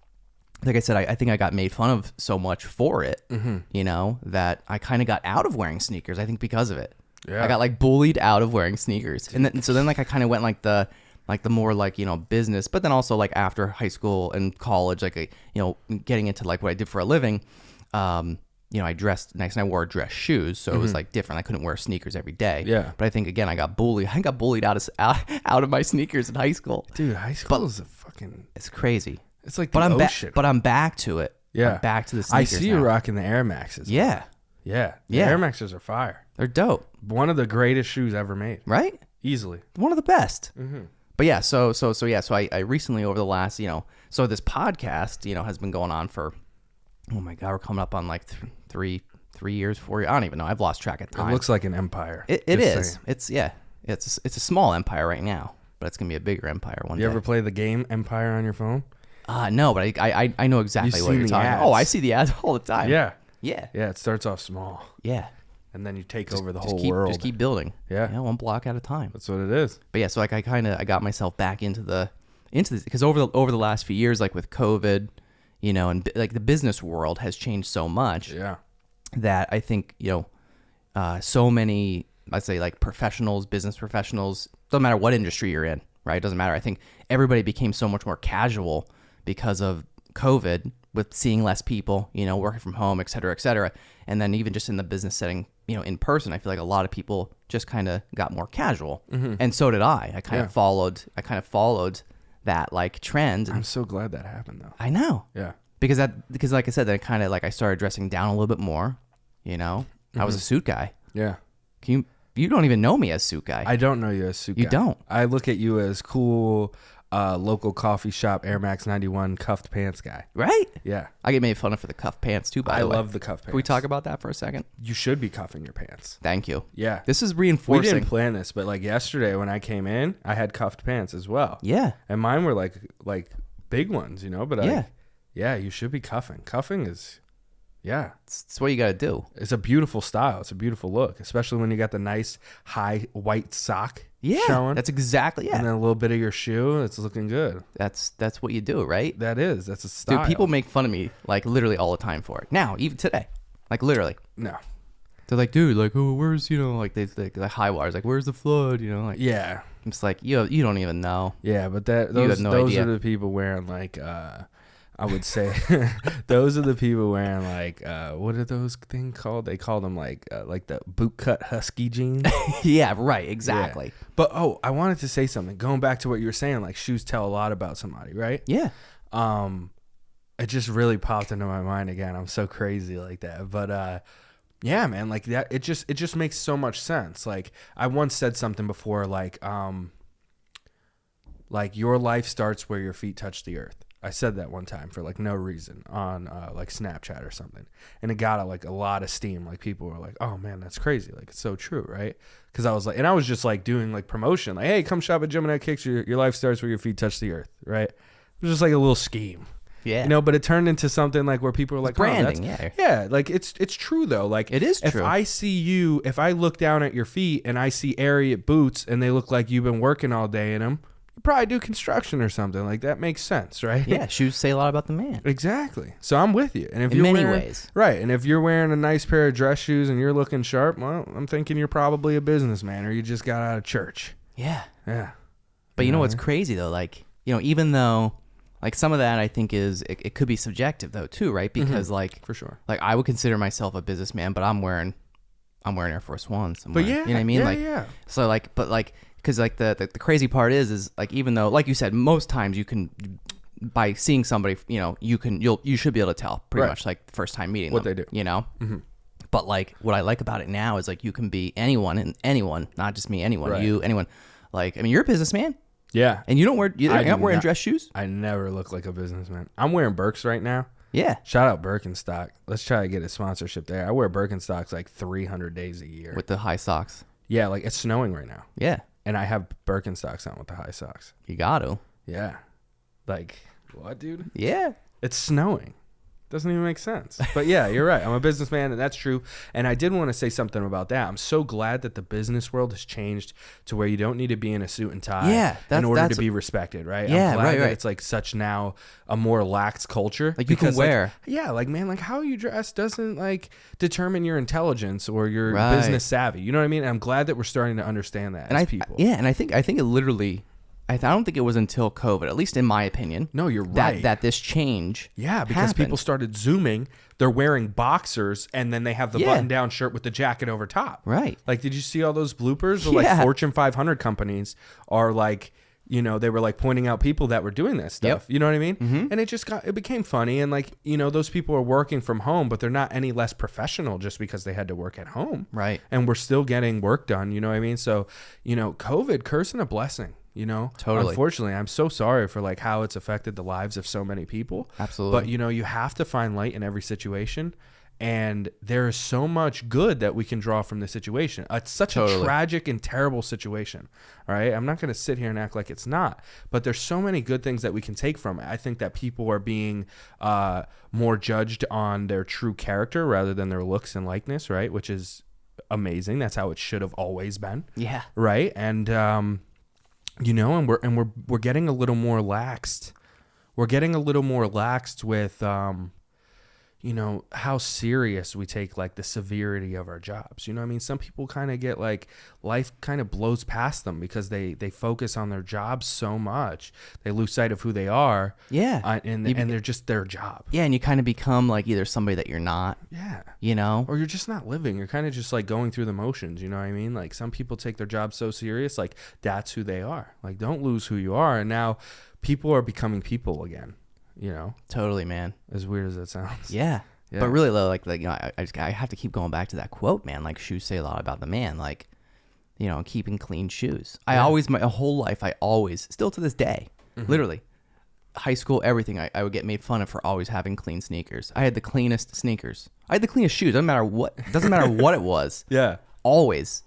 like I said, I think I got made fun of so much for it, you know, that I kind of got out of wearing sneakers. I think because of it, I got like bullied out of wearing sneakers, and then like I kind of went like the more like, you know, business, but then also like after high school and college, like, you know, getting into like what I did for a living, you know, I dressed nice and I wore dress shoes. So it was like different. I couldn't wear sneakers every day. Yeah. But I think, again, I got bullied out of my sneakers in high school. Dude, high school is it's crazy. It's like the ocean. But I'm back to it. Yeah. I'm back to the sneakers I see you rocking the Air Maxes. Yeah. Yeah. The Air Maxes are fire. They're dope. One of the greatest shoes ever made. Right? Easily. One of the best. But yeah, so I recently over the last, you know, so this podcast, you know, has been going on for, oh my God, we're coming up on like 3 years, 4 years. I don't even know. I've lost track of time. It looks like an empire. It is. Saying. It's a small empire right now, but it's gonna be a bigger empire one day. You ever play the game Empire on your phone? No, but I know exactly what you're talking about. Oh, I see the ads all the time. Yeah. Yeah. Yeah. It starts off small. Yeah. And then you take over the whole world. Just keep building. Yeah. You know, one block at a time. That's what it is. But yeah, so like I got myself back into this because over the last few years, like with COVID, you know, and like the business world has changed so much. Yeah. That I think, you know, so many, I'd say like professionals, business professionals, doesn't matter what industry you're in, right? It doesn't matter. I think everybody became so much more casual because of COVID, with seeing less people, working from home, et cetera, et cetera. And then even just in the business setting, in person, I feel like a lot of people just kind of got more casual. And so did I. I kind of followed that like trend. I'm so glad that happened though. I know. Yeah. Because like I said, then kind of like I started dressing down a little bit more, I was a suit guy. Yeah. You don't even know me as suit guy. I don't know you as suit guy. You don't. I look at you as cool, local coffee shop Air Max 91 cuffed pants guy. Right? Yeah. I get made fun of for the cuff pants too, by the way. I love the cuff pants. Can we talk about that for a second? You should be cuffing your pants. Thank you. Yeah. This is We reinforcing. didn't plan this, but like yesterday when I came in, I had cuffed pants as well. Yeah. And mine were like big ones, but Yeah. you should be cuffing. Cuffing is, yeah. It's what you got to do. It's a beautiful style. It's a beautiful look, especially when you got the nice high white sock showing. That's exactly, And then a little bit of your shoe. It's looking good. That's what you do, right? That's a style. Dude, people make fun of me like literally all the time for it. Now, even today. Like literally. No. They're like, dude, like, oh, where's, like they the high wires, like, where's the flood? Like, Yeah. I'm just like, you don't even know. Yeah, but have those no idea. are the people wearing like I would say those are the people wearing like what are those things called? They call them like the bootcut husky jeans. Yeah, right, exactly. Yeah. But I wanted to say something. Going back to what you were saying, like shoes tell a lot about somebody, right? Yeah. It just really popped into my mind again. I'm so crazy like that. But yeah, man, like that it just makes so much sense. Like I once said something before like your life starts where your feet touch the earth. I said that one time for like no reason on like Snapchat or something, and it got like a lot of steam. Like people were like, "Oh man, that's crazy! Like it's so true, right?" Because I was like, and I was just like doing like promotion, like, "Hey, come shop at Gemini Kicks. Your life starts where your feet touch the earth," right? It was just like a little scheme, Yeah. But it turned into something like where people are like, branding, yeah, like it's true though. Like it is true. If I look down at your feet and I see Ariat boots and they look like you've been working all day in them. Probably do construction or something like that. Makes sense, right? Yeah, shoes say a lot about the man. Exactly. So I'm with you. And if in you're many wearing, ways, right? And if you're wearing a nice pair of dress shoes and you're looking sharp, well, I'm thinking you're probably a businessman or you just got out of church. Yeah. Yeah. But you know what's crazy though? Like even though like some of that I think is it could be subjective though too, right? Because like for sure, like I would consider myself a businessman, but I'm wearing Air Force Ones. But yeah, you know what I mean? Yeah, like yeah. So like, but like. Because like the crazy part is like even though like you said most times you can by seeing somebody you should be able to tell pretty much like the first time meeting what them, they do Mm-hmm. But like what I like about it now is like you can be anyone not just me, anyone, right. you, anyone. Like I mean you're a businessman, yeah, and you're not wearing dress shoes. I never look like a businessman. I'm wearing Birks right now. Yeah, shout out Birkenstock. Let's try to get a sponsorship there. I wear Birkenstocks like 300 days a year with the high socks. Yeah, like it's snowing right now. Yeah. And I have Birkenstocks on with the high socks. You got to. Yeah. Like, what, dude? Yeah. It's snowing. Doesn't even make sense. But yeah, you're right. I'm a businessman, and that's true. And I did want to say something about that. I'm so glad that the business world has changed to where you don't need to be in a suit and tie in order to be respected, right? Yeah, I'm glad that right. it's like such now a more lax culture. Like you can wear. Like, man, like how you dress doesn't like determine your intelligence or your business savvy. You know what I mean? And I'm glad that we're starting to understand that as people. Yeah, and I think it literally... I don't think it was until COVID, at least in my opinion. No, you're right. That this change because happened. People started Zooming. They're wearing boxers, and then they have the button-down shirt with the jacket over top. Right. Like, did you see all those bloopers? Or like Fortune 500 companies are like, they were like pointing out people that were doing that stuff. Yep. You know what I mean? Mm-hmm. And it became funny. And like, those people are working from home, but they're not any less professional just because they had to work at home. Right. And we're still getting work done. You know what I mean? So, COVID, curse and a blessing. Totally. Unfortunately, I'm so sorry for like how it's affected the lives of so many people. Absolutely. But you have to find light in every situation, and there is so much good that we can draw from the situation. It's such a tragic and terrible situation. All right, I'm not going to sit here and act like it's not, but there's so many good things that we can take from it. I think that people are being more judged on their true character rather than their looks and likeness, right? Which is amazing. That's how it should have always been. Yeah. Right. And and we're getting a little more laxed. We're getting a little more laxed with, you know, how serious we take like the severity of our jobs. You know what I mean? Some people kind of get like life kind of blows past them because they focus on their jobs so much. They lose sight of who they are. Yeah. And they're just their job. Yeah. And you kind of become like either somebody that you're not. Yeah. You know? Or you're just not living. You're kind of just like going through the motions. You know what I mean? Like some people take their job so serious, like that's who they are. Like don't lose who you are. And now people are becoming people again. You know, Totally, man. as weird as that sounds. Yeah. Yeah. But really, though, like you know, I have to keep going back to that quote, man. Like shoes say a lot about the man. Like, you know, keeping clean shoes. I always, my whole life, I always, still to this day, literally, high school, everything, I would get made fun of for always having clean sneakers. I had the cleanest sneakers. I had the cleanest shoes. Doesn't matter what it was. Yeah. Always.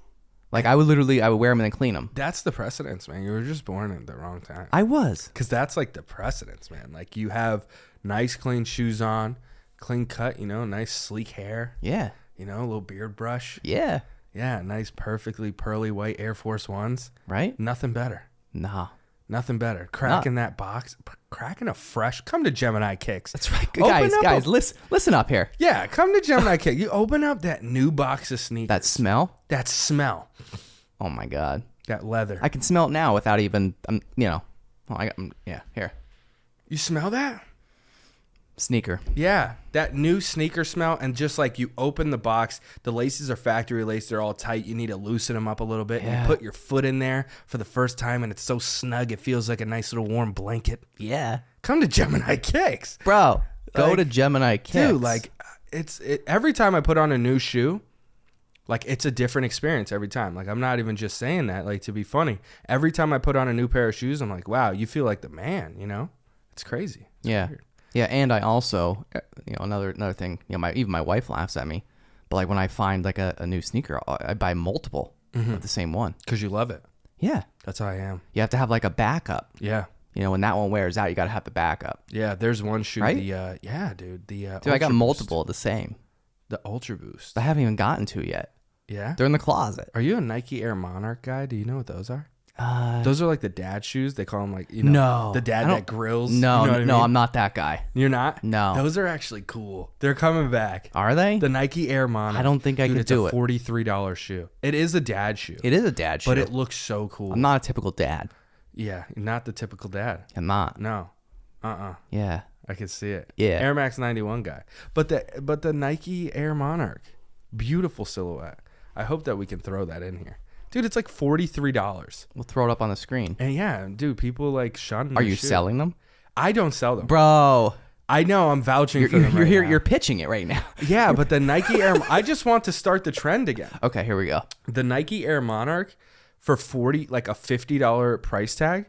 Like I would wear them and then clean them. That's the precedence, man. You were just born at the wrong time. I was. Because that's like the precedence, man. Like you have nice, clean shoes on, clean cut, you know, nice, sleek hair. Yeah. You know, a little beard brush. Yeah. Yeah, nice, perfectly pearly white Air Force Ones. Right? Nothing better. Nah. Nothing better. Cracking that box, cracking a fresh. Come to Gemini Kicks. That's right. Open Guys, up listen up here. Yeah, come to Gemini Kicks. You open up that new box of sneakers. That smell? That smell. Oh my God. That leather. I can smell it now without even, you know. Yeah, here. You smell that? Sneaker. Yeah, that new sneaker smell, and just like you open the box, the laces are factory lace, they're all tight. You need to loosen them up a little bit. Yeah. You put your foot in there for the first time, and it's so snug, it feels like a nice little warm blanket. Yeah. Come to Gemini Kicks. Bro, go Like, to Gemini Kicks. Dude, like, every time I put on a new shoe, like, it's a different experience every time. Like, I'm not even just saying that, like, to be funny. Every time I put on a new pair of shoes, I'm like, wow, you feel like the man, you know? It's crazy. It's Yeah. weird. Yeah, and I also, you know, another thing, you know, even my wife laughs at me, but like when I find like a new sneaker, I buy multiple of the same one. Because you love it. Yeah. That's how I am. You have to have like a backup. Yeah. You know, when that one wears out, you got to have the backup. Yeah, there's one shoe. Right? Yeah, dude. Dude, I got Ultra Boost. multiple of the same. The Ultra Boost. I haven't even gotten to yet. Yeah. They're in the closet. Are you a Nike Air Monarch guy? Do you know what those are? Those are like the dad shoes. They call them like, you know, No. the dad that grills. No, you know what I no, mean? I'm not that guy. You're not? No. Those are actually cool. They're coming back. Are they? The Nike Air Monarch. I don't think I Dude, could do it. It's a $43 shoe. It is a dad shoe. It is a dad shoe. But it looks so cool. I'm not a typical dad. Yeah, not the typical dad. I'm not. No. Yeah. I could see it. Yeah. Air Max 91 guy. But the Nike Air Monarch. Beautiful silhouette. I hope that we can throw that in here. Dude, it's like $43. We'll throw it up on the screen. And yeah, dude, people like shun. Are you selling them? I don't sell them. Bro. I know, I'm vouching for them. You're right here. now. You're pitching it right now. Yeah, but the Nike Air. I just want to start the trend again. Okay, here we go. The Nike Air Monarch for like a $50 price tag,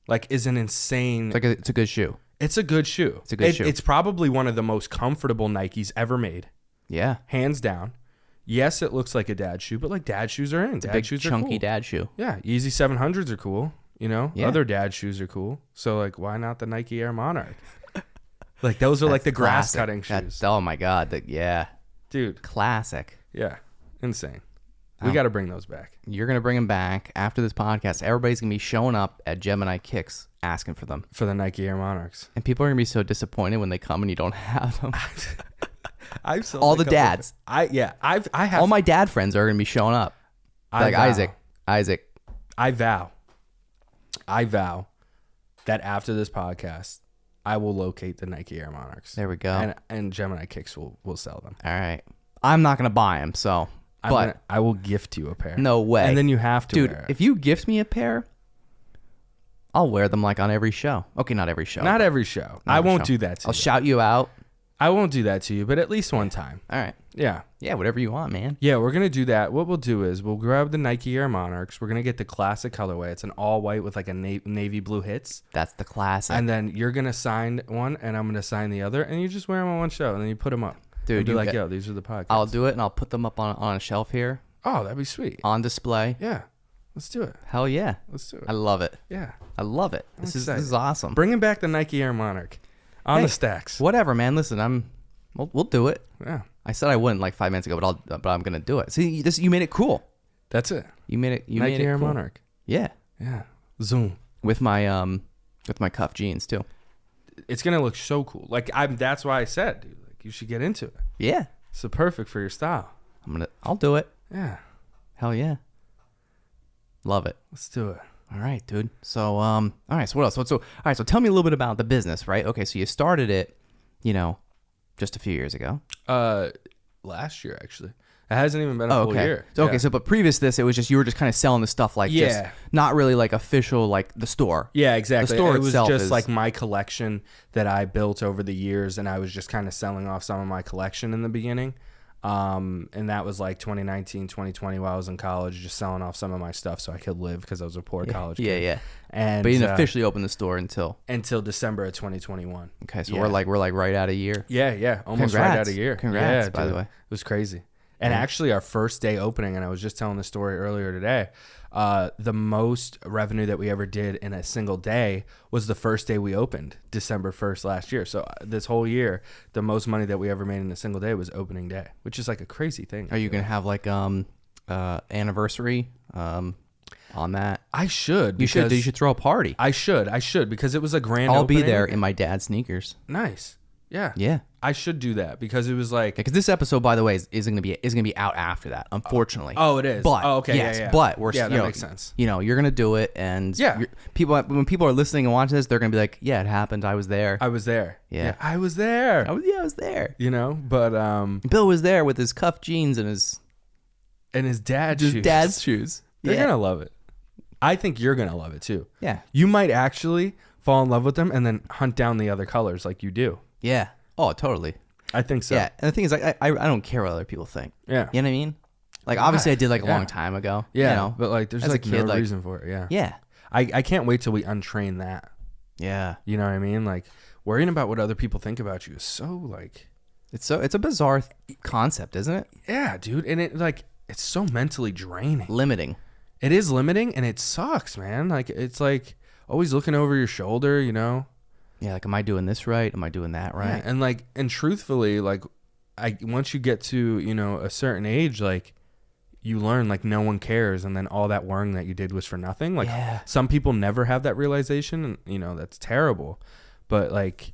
like is an insane. It's a good shoe. It's a good shoe. It's a good shoe. It's probably one of the most comfortable Nikes ever made, Yeah. hands down. Yes, it looks like a dad shoe, but like dad shoes are in. Dad Big shoes are chunky cool. dad shoe. Yeah, Yeezy 700s are cool. You know, Yeah. other dad shoes are cool. So like, why not the Nike Air Monarch? Like those are like the grass Classic. cutting shoes, Oh my God. Yeah. dude. Classic. Yeah, insane. We got to bring those back. You're going to bring them back after this podcast. Everybody's going to be showing up at Gemini Kicks asking for them. For the Nike Air Monarchs. And people are going to be so disappointed when they come and you don't have them. I've sold All a the couple- dads. I have All my dad friends are going to be showing up. Like vow. Isaac. I vow that after this podcast, I will locate the Nike Air Monarchs. There we go. And Gemini Kicks will sell them. All right. I'm not going to buy them, so. I will gift you a pair. No way. And then you have to Dude, wear it. if you gift me a pair, I'll wear them like on every show. Okay, not every show. Not every show. Not I every won't show. do that to I'll you. shout you out. I won't do that to you, but at least one time. All right. Yeah. Yeah, whatever you want, man. Yeah, we're going to do that. What we'll do is we'll grab the Nike Air Monarchs. We're going to get the classic colorway. It's an all white with like a navy blue hits. That's the classic. And then you're going to sign one and I'm going to sign the other. And you just wear them on one show and then you put them up. Dude, and be you like, bet. yo, these are the podcasts. I'll do it, and I'll put them up on a shelf here Oh, that'd be sweet. on display. Yeah. Let's do it. Hell yeah. Let's do it. I love it. Yeah. I love it. This is excited. awesome. Bringing back the Nike Air Monarch on Hey, the stacks. Whatever, man. Listen, we'll do it. Yeah. I said I wouldn't like 5 minutes ago, but I'm gonna do it. See, you made it cool. That's it. You made it. You Nike made it Air cool. Monarch. Yeah, Yeah. Zoom. with my cuff jeans too. It's gonna look so cool. Like that's why I said, dude. Like you should get into it. Yeah. So perfect for your style. I'll do it. Yeah. Hell yeah. Love it. Let's do it. All right, dude. So, all right. So what else? So all right. So tell me a little bit about the business, right? Okay. So you started it, just a few years ago. Last year, actually. It hasn't even been a full year. So, okay. So, but previous to this, it was just, you were just kind of selling the stuff just not really like official, like the store. Yeah, exactly. The store it was itself just is like my collection that I built over the years, and I was just kind of selling off some of my collection in the beginning. And that was like 2019, 2020 while I was in college, just selling off some of my stuff so I could live because I was a poor college kid. Yeah. And But you didn't officially open the store until December of 2021. Okay, so we're like right at a year. Yeah, almost Congrats. right at a year. Congrats, yeah, by the way. It was crazy. And actually, our first day opening, and I was just telling the story earlier today, the most revenue that we ever did in a single day was the first day we opened, December 1st last year. So this whole year, the most money that we ever made in a single day was opening day, which is like a crazy thing. Are you going to have like anniversary on that? I should. You should throw a party. I should because it was a grand I'll opening. be there in my dad's sneakers. Nice. Yeah. Yeah. I should do that because it was like Because this episode, by the way, is going to be out after that. Unfortunately. Oh, it is. But okay. yes, yeah. but we're that makes sense. You're going to do it, and Yeah. when people are listening and watching this, they're going to be like, "Yeah, it happened. I was there. I was there. Yeah. I was there. I was there." But Bill was there with his cuff jeans and his dad's shoes. They're gonna love it. I think you're gonna love it too. Yeah. You might actually fall in love with them and then hunt down the other colors like you do. Yeah. Oh, totally. I think so. Yeah, and the thing is, like, I don't care what other people think. Yeah. You know what I mean? Like, obviously, I did like a long time ago. Yeah. But like, there's as a like kid, no reason for it. Yeah. Yeah. I can't wait till we untrain that. Yeah. You know what I mean? Like, worrying about what other people think about you is so like. It's a bizarre concept, isn't it? Yeah, dude, and it's so mentally draining. Limiting. It is limiting, and it sucks, man. Like, it's like always looking over your shoulder, Yeah, like, am I doing this right? Am I doing that right? Yeah, and truthfully, like, once you get to, a certain age, like, you learn, like, no one cares, and then all that worrying that you did was for nothing. Like, some people never have that realization, and, that's terrible. But, like...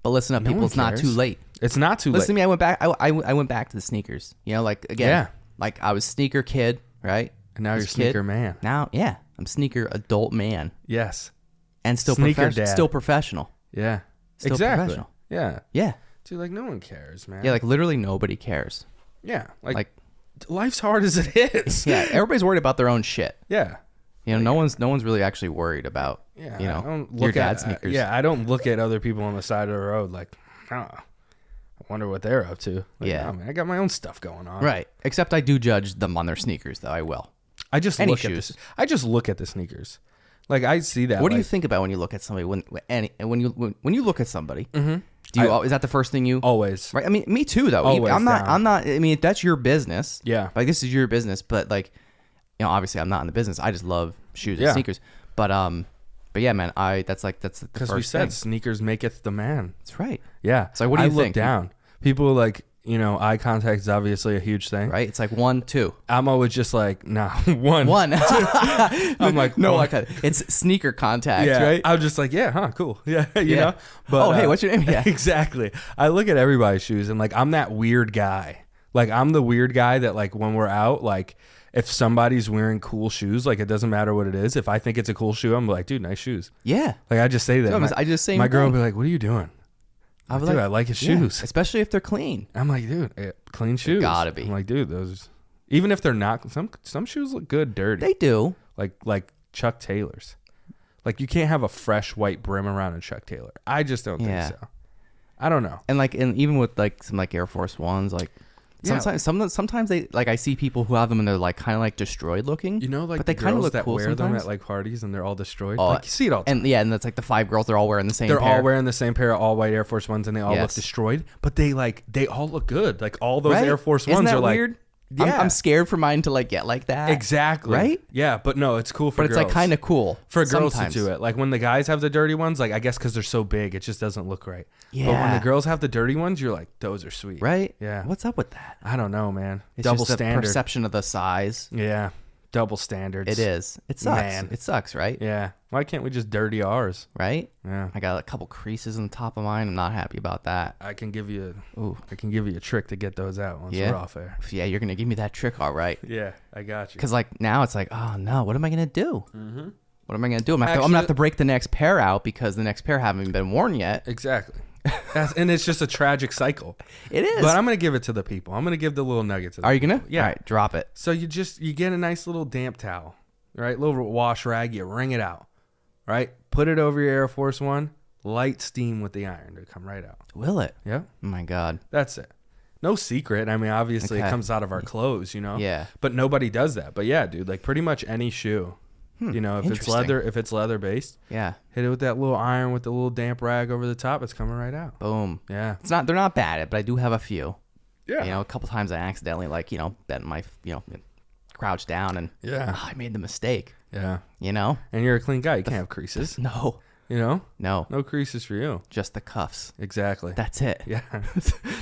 But listen up, people, it's not too late. It's not too late. Listen to me, I went back, I went back to the sneakers. Like, again, like, I was sneaker kid, right? And now you're sneaker man. Now, yeah, I'm sneaker adult man. Yes. And still still professional. Yeah. Still exactly. professional. Yeah. Yeah. Dude, like, no one cares, man. Yeah, like, literally nobody cares. Yeah. Like life's hard as it is. Yeah, everybody's worried about their own shit. Yeah. No one's really actually worried about, I don't your dad's sneakers. I don't look at other people on the side of the road like, I wonder what they're up to. Like, yeah. I mean, I got my own stuff going on. Right. Except I do judge them on their sneakers, though. I will. I just look at the sneakers. Like, I see that. What do you think about when you look at somebody? When you look at somebody, is that the first thing you always? Right. I mean, me too, though. Always I'm not. I mean, that's your business. Yeah. Like, this is your business, but like, obviously, I'm not in the business. I just love shoes and sneakers. But yeah, man. That's the because first we said thing. Sneakers maketh the man. That's right. Yeah. So what do you think? I look down. People like. Eye contact is obviously a huge thing. Right? It's like 1, 2. I'm always just like, nah, 1. I'm like, no, like it's sneaker contact, right? I'm just like, cool. Yeah, you know? But, hey, what's your name? Yeah. Exactly. I look at everybody's shoes and like, I'm that weird guy. Like, I'm the weird guy that like when we're out, like if somebody's wearing cool shoes, like it doesn't matter what it is. If I think it's a cool shoe, I'm like, dude, nice shoes. Yeah. Like I just say that. No, I just say my girl will be like, what are you doing? Dude, I like his shoes. Especially if they're clean. I'm like, dude, clean shoes. Gotta be. I'm like, dude, those, even if they're not, some shoes look good dirty. They do. Like Chuck Taylor's. Like you can't have a fresh white brim around a Chuck Taylor. I just don't think so. I don't know. And like, and even with like some like Air Force Ones, like sometimes they like I see people who have them and they're like kind of like destroyed looking. Like but they kind of look that cool wear sometimes. them at like parties and they're all destroyed. Oh, like you see it all. And and that's like the 5 girls. They're all wearing the same. They're pair. all wearing the same pair of all white Air Force Ones and they all look destroyed. But they all look good. Like all those Air Force Ones Isn't that are like weird? Yeah. I'm scared for mine to like get like that. Exactly. Right? Yeah, but no, it's cool for girls. girls. But it's like kind of cool for girls to do it. Like when the guys have the dirty ones, like I guess because they're so big, it just doesn't look right. Yeah. But when the girls have the dirty ones, you're like, those are sweet. Right? Yeah. What's up with that? I don't know, man. It's Double just standard. The perception of the size. Yeah. Double standards. It is. It sucks. Man. It sucks, right? Yeah. Why can't we just dirty ours? Right? Yeah. I got a couple creases on the top of mine. I'm not happy about that. I can give you Ooh. a trick to get those out once we're off air. Yeah, you're going to give me that trick, all right. Yeah, I got you. Because, like, now it's like, oh, no, what am I going to do? Mm-hmm. What am I going to do? I'm going to have to break the next pair out because the next pair haven't been worn yet. Exactly. And it's just a tragic cycle. It is. But I'm going to give it to the people. I'm going to give the little nuggets. Are you going to? Yeah. All right, drop it. So you get a nice little damp towel, right? Little wash rag. You wring it out, right? Put it over your Air Force One. Light steam with the iron to come right out. Will it? Yeah. Oh, my God. That's it. No secret. I mean, obviously Okay. it comes out of our clothes, Yeah. But nobody does that. But yeah, dude, like pretty much any shoe, if it's leather based, Yeah. hit it with that little iron with the little damp rag over the top. It's coming right out. Boom. Yeah. They're not bad, but I do have a few. Yeah. A couple times I accidentally, bent my, crouched down and I made the mistake. Yeah. And you're a clean guy. You can't have creases. No. No creases for you. Just the cuffs. Exactly. That's it. Yeah.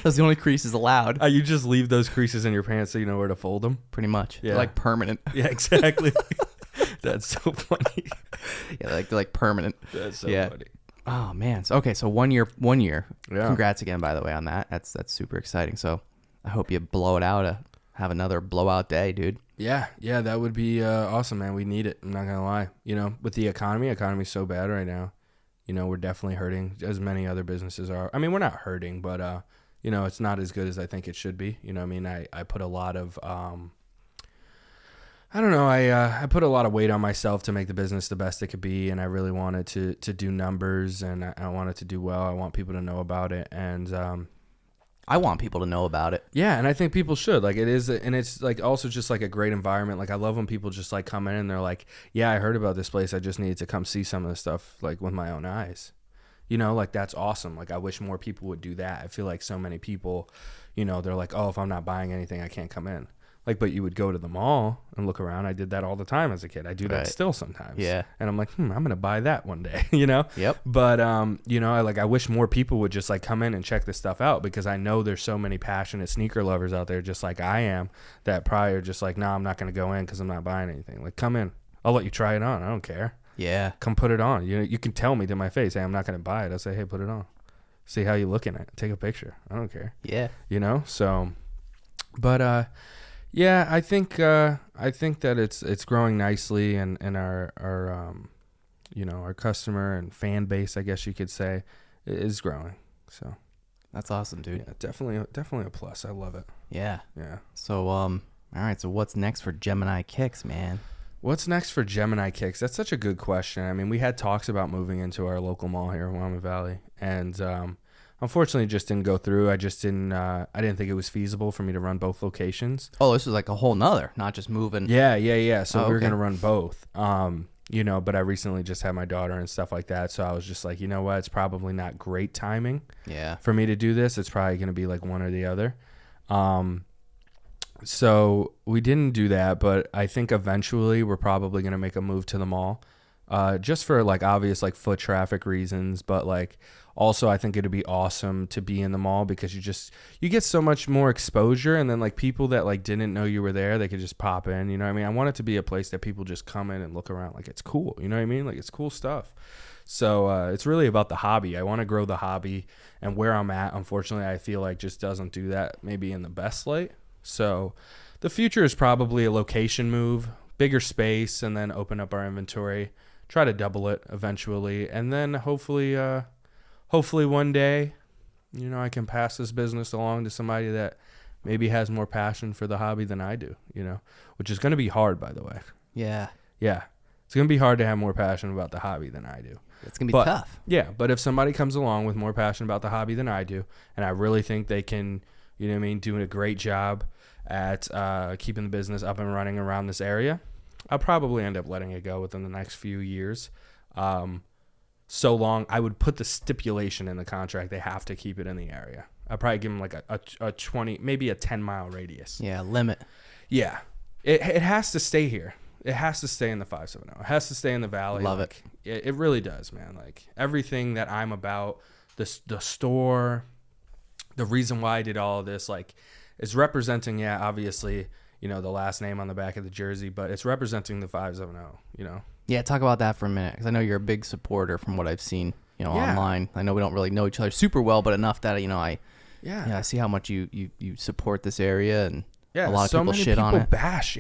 Those are the only creases allowed. You just leave those creases in your pants so you know where to fold them. Pretty much. Yeah. They're like permanent. Yeah, exactly. That's so funny. Yeah, they're like permanent. That's so funny. Oh man. So 1 year. Yeah. Congrats again, by the way, on that. That's super exciting. So I hope you blow it out. Have another blowout day, dude. Yeah, that would be awesome, man. We need it. I'm not gonna lie. With the economy's so bad right now. We're definitely hurting, as many other businesses are. I mean, we're not hurting, but it's not as good as I think it should be. I put a lot of I put a lot of weight on myself to make the business the best it could be, and I really wanted to do numbers, and I wanted to do well. I want people to know about it, and I want people to know about it. yeah, and I think people should. Like, it is, and it's like also just like a great environment. Like, I love when people just like come in and they're like, yeah, I heard about this place. I just needed to come see some of the stuff like with my own eyes. Like, that's awesome. Like, I wish more people would do that. I feel like so many people, they're like, oh, if I'm not buying anything, I can't come in. Like, but you would go to the mall and look around. I did that all the time as a kid. I do that still sometimes. Yeah. And I'm like, I'm going to buy that one day, Yep. But, I wish more people would just like come in and check this stuff out, because I know there's so many passionate sneaker lovers out there, just like I am, that probably are just like, nah, I'm not going to go in because I'm not buying anything. Like, come in. I'll let you try it on. I don't care. Yeah. Come put it on. You can tell me to my face, hey, I'm not going to buy it. I'll say, hey, put it on. See how you looking at it. Take a picture. I don't care. Yeah. So, but, yeah, I think that it's growing nicely, and our our customer and fan base, I guess you could say, is growing. So That's awesome, dude. yeah, definitely a plus. I love it. Yeah. Yeah. So all right. So what's next for Gemini Kicks, man? What's next for Gemini Kicks? That's such a good question. I mean, we had talks about moving into our local mall here in Willamette Valley, and unfortunately, it just didn't go through. I didn't think it was feasible for me to run both locations. Oh, this is like a whole nother, not just moving. Yeah. So we were okay. gonna run both. But I recently just had my daughter and stuff like that, so I was just like, you know what? It's probably not great timing. Yeah. For me to do this. It's probably gonna be like one or the other. So we didn't do that, but I think eventually we're probably gonna make a move to the mall. Just for like obvious like foot traffic reasons, but like also I think it'd be awesome to be in the mall, because you get so much more exposure, and then like people that like didn't know you were there, they could just pop in, you know what I mean? I want it to be a place that people just come in and look around, like it's cool, you know what I mean? Like it's cool stuff. So it's really about the hobby. I want to grow the hobby, and where I'm at, unfortunately, I feel like just doesn't do that maybe in the best light. So the future is probably a location move, bigger space, and then open up our inventory. Try to double it eventually, and then hopefully one day, I can pass this business along to somebody that maybe has more passion for the hobby than I do, which is going to be hard, by the way. Yeah. Yeah. It's going to be hard to have more passion about the hobby than I do. It's going to be tough. Yeah, but if somebody comes along with more passion about the hobby than I do, and I really think they can, doing a great job at keeping the business up and running around this area, I'll probably end up letting it go within the next few years. So long, I would put the stipulation in the contract, they have to keep it in the area. I'd probably give them like a 20, maybe a 10-mile radius. Yeah, limit. Yeah. It has to stay here. It has to stay in the 570. It has to stay in the valley. Love it. It really does, man. Like everything that I'm about, the store, the reason why I did all of this, like, is representing, obviously, you know, the last name on the back of the jersey, but it's representing the 570, you know. Yeah, talk about that for a minute, because I know you're a big supporter from what I've seen, you know, online. I know we don't really know each other super well, but enough that, you know, I see how much you support this area, and a lot of people shit on it. Bash,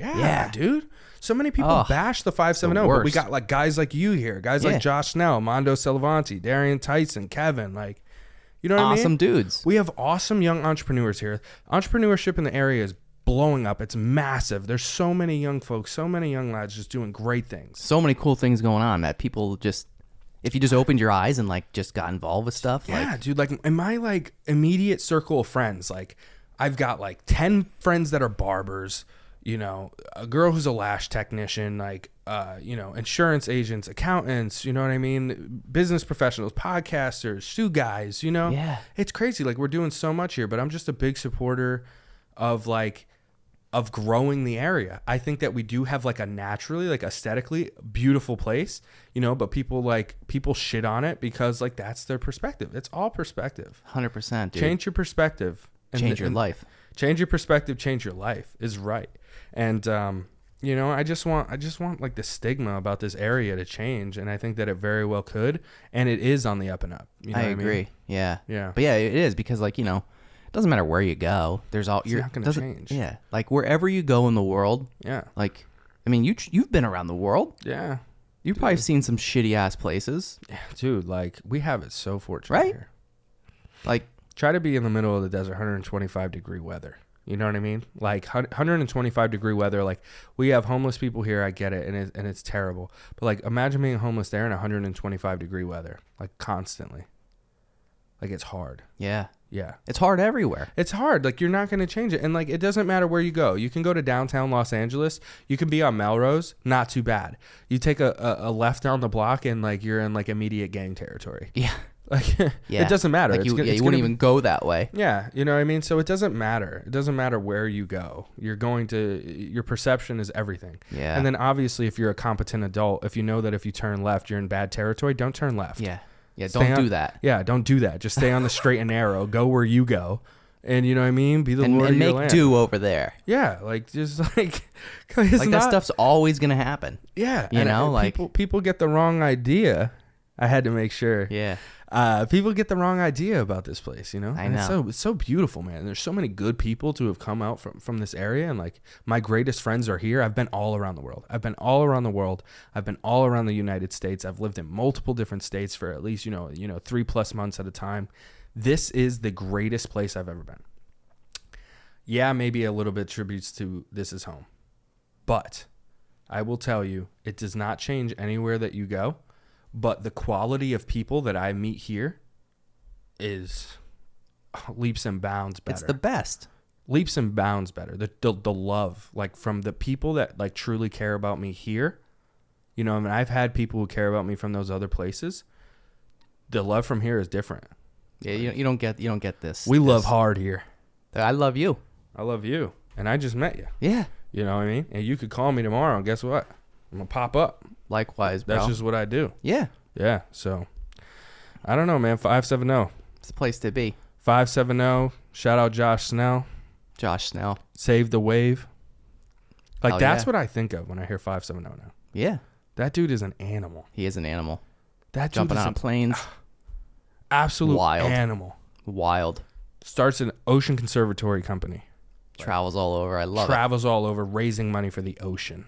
dude. So many people bash the 570, but we got like guys like you here, guys like Josh Snell, Mondo Salavanti, Darian Tyson, Kevin, like, you know what I mean? Awesome dudes. We have awesome young entrepreneurs here. Entrepreneurship in the area is blowing up. It's massive. There's so many young folks, so many young lads just doing great things. So many cool things going on that people just, if you just opened your eyes and like just got involved with stuff. Yeah, dude. Like in my like immediate circle of friends, like I've got like 10 friends that are barbers, you know, a girl who's a lash technician, like, you know, insurance agents, accountants, you know what I mean? Business professionals, podcasters, shoe guys, you know? Yeah. It's crazy. Like we're doing so much here, but I'm just a big supporter of like, of growing the area. I think that we do have like a naturally, like aesthetically beautiful place, you know, but people shit on it because like that's their perspective. It's all perspective. 100%, dude. Change your perspective. Change your life. Change your perspective, change your life is right. And, you know, I just want like the stigma about this area to change. And I think that it very well could. And it is on the up and up. You know I what agree. I mean? Yeah. Yeah. But yeah, it is, because like, you know, it doesn't matter where you go. It's not going to change. Yeah. Like wherever you go in the world. Yeah. Like, I mean, you've been around the world. Yeah. You've probably seen some shitty ass places. Yeah, dude, like we have it so fortunate right? here. Like, try to be in the middle of the desert, 125 degree weather. You know what I mean? Like 125 degree weather. Like we have homeless people here. I get it. And it's terrible. But like imagine being homeless there in 125 degree weather, like constantly. Like it's hard. yeah. Yeah. It's hard everywhere. It's hard. Like you're not going to change it. And like, it doesn't matter where you go. You can go to downtown Los Angeles. You can be on Melrose. Not too bad. You take a left down the block and like, you're in like immediate gang territory. Yeah. Like Yeah. it doesn't matter. Like It's you wouldn't even go that way. Yeah, you know what I mean? So it doesn't matter. It doesn't matter where you go. Your perception is everything. Yeah. And then obviously if you're a competent adult, if you know that if you turn left, you're in bad territory, don't turn left. Yeah. Yeah, Stay don't do that. Yeah, don't do that. Just stay on the straight and narrow. Go where you go. And you know what I mean? Be the And Lord of your make land. do over there. Yeah, like just like That stuff's always going to happen. Yeah. You know, like people get the wrong idea. I had to make sure. Yeah. People get the wrong idea about this place, you know? I know. It's so beautiful, man. There's so many good people to have come out from this area. And like my greatest friends are here. I've been all around the world. I've been all around the United States. I've lived in multiple different states for at least, 3+ months at a time. This is the greatest place I've ever been. Yeah, maybe a little bit tributes to this is home. But I will tell you, it does not change anywhere that you go. But the quality of people that I meet here is leaps and bounds better. it's the best. Leaps and bounds better. The love, like from the people that like truly care about me here. You know, I mean, I've had people who care about me from those other places. The love from here is different. Yeah, you don't get this. We love hard here. I love you. I love you, and I just met you. Yeah. You know what I mean? And you could call me tomorrow, and guess what? I'm gonna pop up. Likewise, bro. That's just what I do. Yeah. Yeah. So I don't know, man. 570. It's the place to be. 570. Shout out Josh Snell. Josh Snell. Save the wave. Like that's yeah. what I think of when I hear 570 now. Yeah. That dude is an animal. He is an animal. That Jumping dude is on planes. absolute Wild. animal. Wild. Starts an ocean conservatory company. Travels all over. I love Travels all over raising money for the ocean.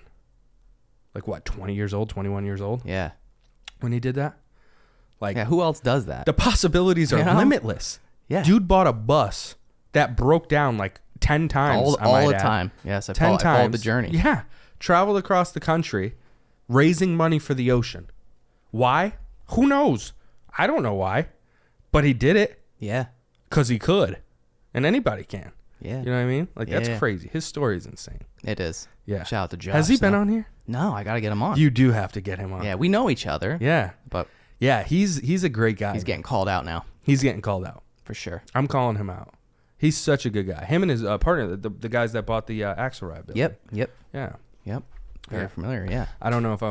Like what, 20 years old, 21 years old? it. Yeah. When he did that? Like Yeah, who else does that? the possibilities are You know? limitless. Yeah. Dude bought a bus that broke down like 10 times. all the time. Yes, I 10 followed the times. journey. Yeah. Traveled across the country raising money for the ocean. Why? Who knows? I don't know why. But he did it Yeah. because he could. And anybody can. Yeah. You know what I mean? Like, that's Yeah. crazy. His story is insane. It is. Yeah. Shout out to Josh. Has he been Snell. on here? No, I got to get him on. You do have to get him on. Yeah, we know each other. Yeah. But Yeah, he's a great guy. he's getting called out now. He's getting called out. For sure. I'm calling him out. He's such a good guy. Him and his partner, the guys that bought the Axelrad building. Yep. Yeah. Very Yeah. familiar, yeah. I don't know if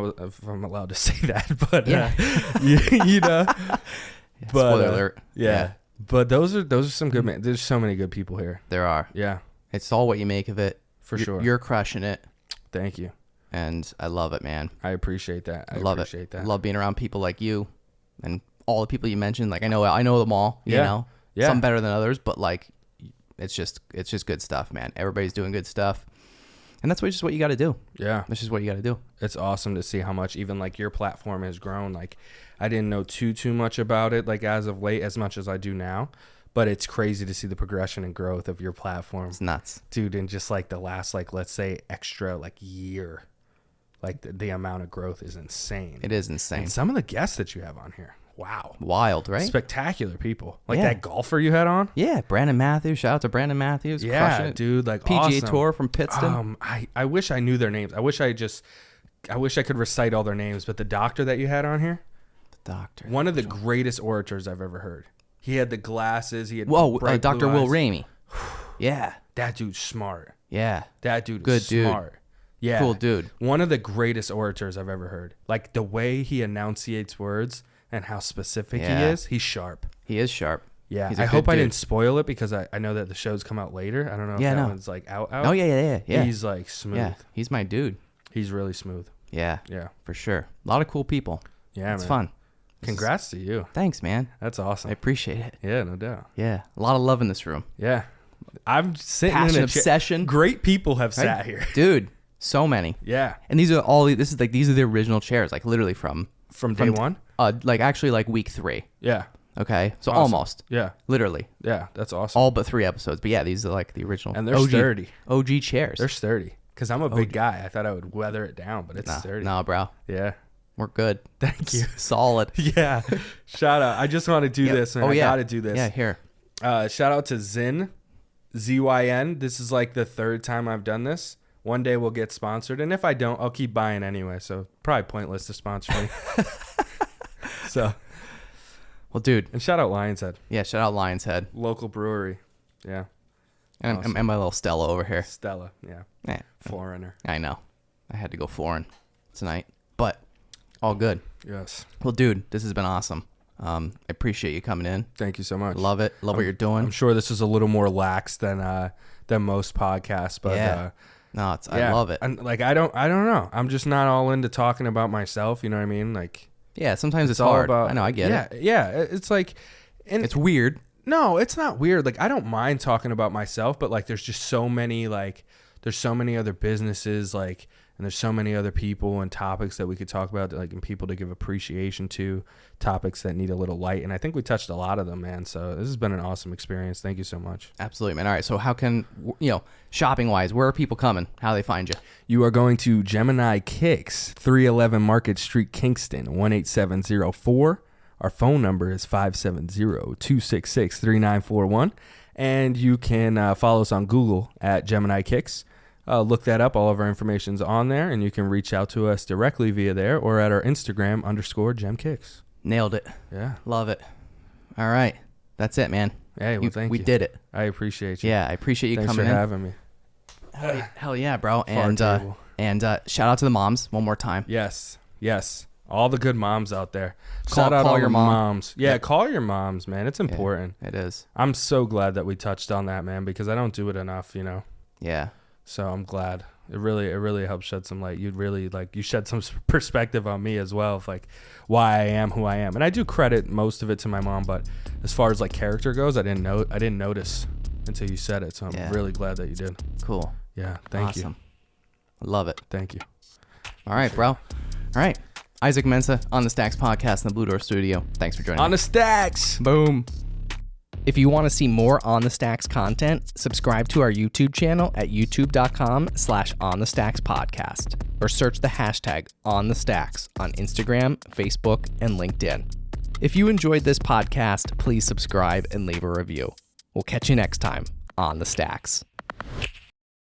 I'm allowed to say that, but Yeah. you know. But, Spoiler alert. Yeah. But those are some good men. There's so many good people here. There are. Yeah. It's all what you make of it. For sure. You're crushing it. Thank you. And I love it, man. I appreciate that. I love appreciate it. that. I love being around people like you and all the people you mentioned. Like I know them all, you Yeah. know, Yeah. some better than others, but like, it's just good stuff, man. Everybody's doing good stuff. And that's just what you got to do. Yeah. That's just what you got to do. It's awesome to see how much even like your platform has grown. Like I didn't know too much about it like as of late as much as I do now, but it's crazy to see the progression and growth of your platform. It's nuts. Dude, in just like the last like let's say extra like year, like the amount of growth is insane. It is insane. And some of the guests that you have on here. Wow. Wild, right? Spectacular people. Like Yeah. that golfer you had on? Yeah, Brandon Matthews. Shout out to Brandon Matthews. Yeah, Crushing it. dude, like PGA awesome. Tour from Pittston. I wish I knew their names. I wish I could recite all their names, but the doctor that you had on here, The doctor. one of the greatest orators I've ever heard. He had the glasses. He had Whoa, bright Dr. blue Will eyes. Ramey. Yeah. That dude's smart. Yeah. That dude Good is dude. smart. Yeah. Cool dude. One of the greatest orators I've ever heard. Like the way he enunciates words and how specific Yeah. he is, he's sharp. He is sharp. Yeah. He's a I good hope I dude. didn't spoil it because I know that the shows come out later. I don't know if Yeah, that no. one's like out. Oh, yeah. He's like smooth. Yeah, he's my dude. He's really smooth. Yeah, Yeah. for sure. A lot of cool people. Yeah, It's man. fun. Congrats to you. Thanks, man. That's I awesome. appreciate it. Yeah, no doubt. Yeah, a lot of love in this room. Yeah. I'm sitting Passion, in a obsession. Great people have Right? sat here. Dude. So many. Yeah. And these are the original chairs, like literally from Day one? like actually like week 3. Yeah. Okay, so Awesome. almost, Yeah. literally, Yeah. That's awesome. all but 3 episodes. But yeah, these are like the original. And they're OG, sturdy. OG chairs. They're sturdy. Because I'm a big guy. I thought I would weather it down, but it's sturdy. Nah, bro, Yeah. we're good. Thank you. Solid. Yeah. Shout out. I just want to do this, man. Oh I yeah, got to do this. Yeah, here. Shout out to Zyn, ZYN. This is like the 3rd time I've done this. One day we'll get sponsored, and if I don't, I'll keep buying anyway. So probably pointless to sponsor me. So, Well, dude, and shout out Lion's Head, yeah, shout out Lion's Head local brewery. Yeah, and, Awesome. and my little Stella over here. Stella. Yeah, Yeah, Forerunner. I know. I had to go foreign tonight, but all good. Yes. Well, dude, this has been awesome. I appreciate you coming in. Thank you so much. Love it. Love what you're doing. I'm sure this is a little more lax than most podcasts, but Yeah. No, yeah. I love it. And like I don't know. I'm just not all into talking about myself. You know what I mean? Like Yeah, sometimes it's all hard. about. I know. I get it. Yeah. It's like, and It's weird. no, it's not weird. Like I don't mind talking about myself, but like there's just so many there's so many other businesses and there's so many other people and topics that we could talk about and people to give appreciation to, topics that need a little light. And I think we touched a lot of them, man. So this has been an awesome experience. Thank you so much. Absolutely, man. All right. So how can, shopping wise, where are people coming? How do they find you? You are going to Gemini Kicks, 311 Market Street, Kingston, 18704. Our phone number is 570-266-3941. And you can follow us on Google at Gemini Kicks. Look that up. All of our information's on there, and you can reach out to us directly via there or at our Instagram _GemKicks. Nailed it. Yeah. Love it. All right. That's it, man. Hey, well, thank you. We did it. I appreciate you. Yeah, I appreciate you Thanks coming for in. having me. Hell yeah, bro. table. And shout out to the moms one more time. Yes. All the good moms out there. Call Shout out all your the mom. moms. Yeah, call your moms, man. It's important. It is. I'm so glad that we touched on that, man, because I don't do it enough, Yeah. So I'm glad. It really helped shed some light. You shed some perspective on me as well of why I am who I am. And I do credit most of it to my mom, but as far as character goes, I didn't notice until you said it. So I'm really glad that you did. Cool. Yeah. Thank you. Awesome. Love it. Thank you. All right, bro. All right. Isaac Mensah on the Stacks podcast in the Blue Door Studio. Thanks for joining me. On the stacks. Boom. If you want to see more On the Stacks content, subscribe to our YouTube channel at youtube.com/OnTheStacksPodcast or search the hashtag OnTheStacks on Instagram, Facebook, and LinkedIn. If you enjoyed this podcast, please subscribe and leave a review. We'll catch you next time on The Stacks.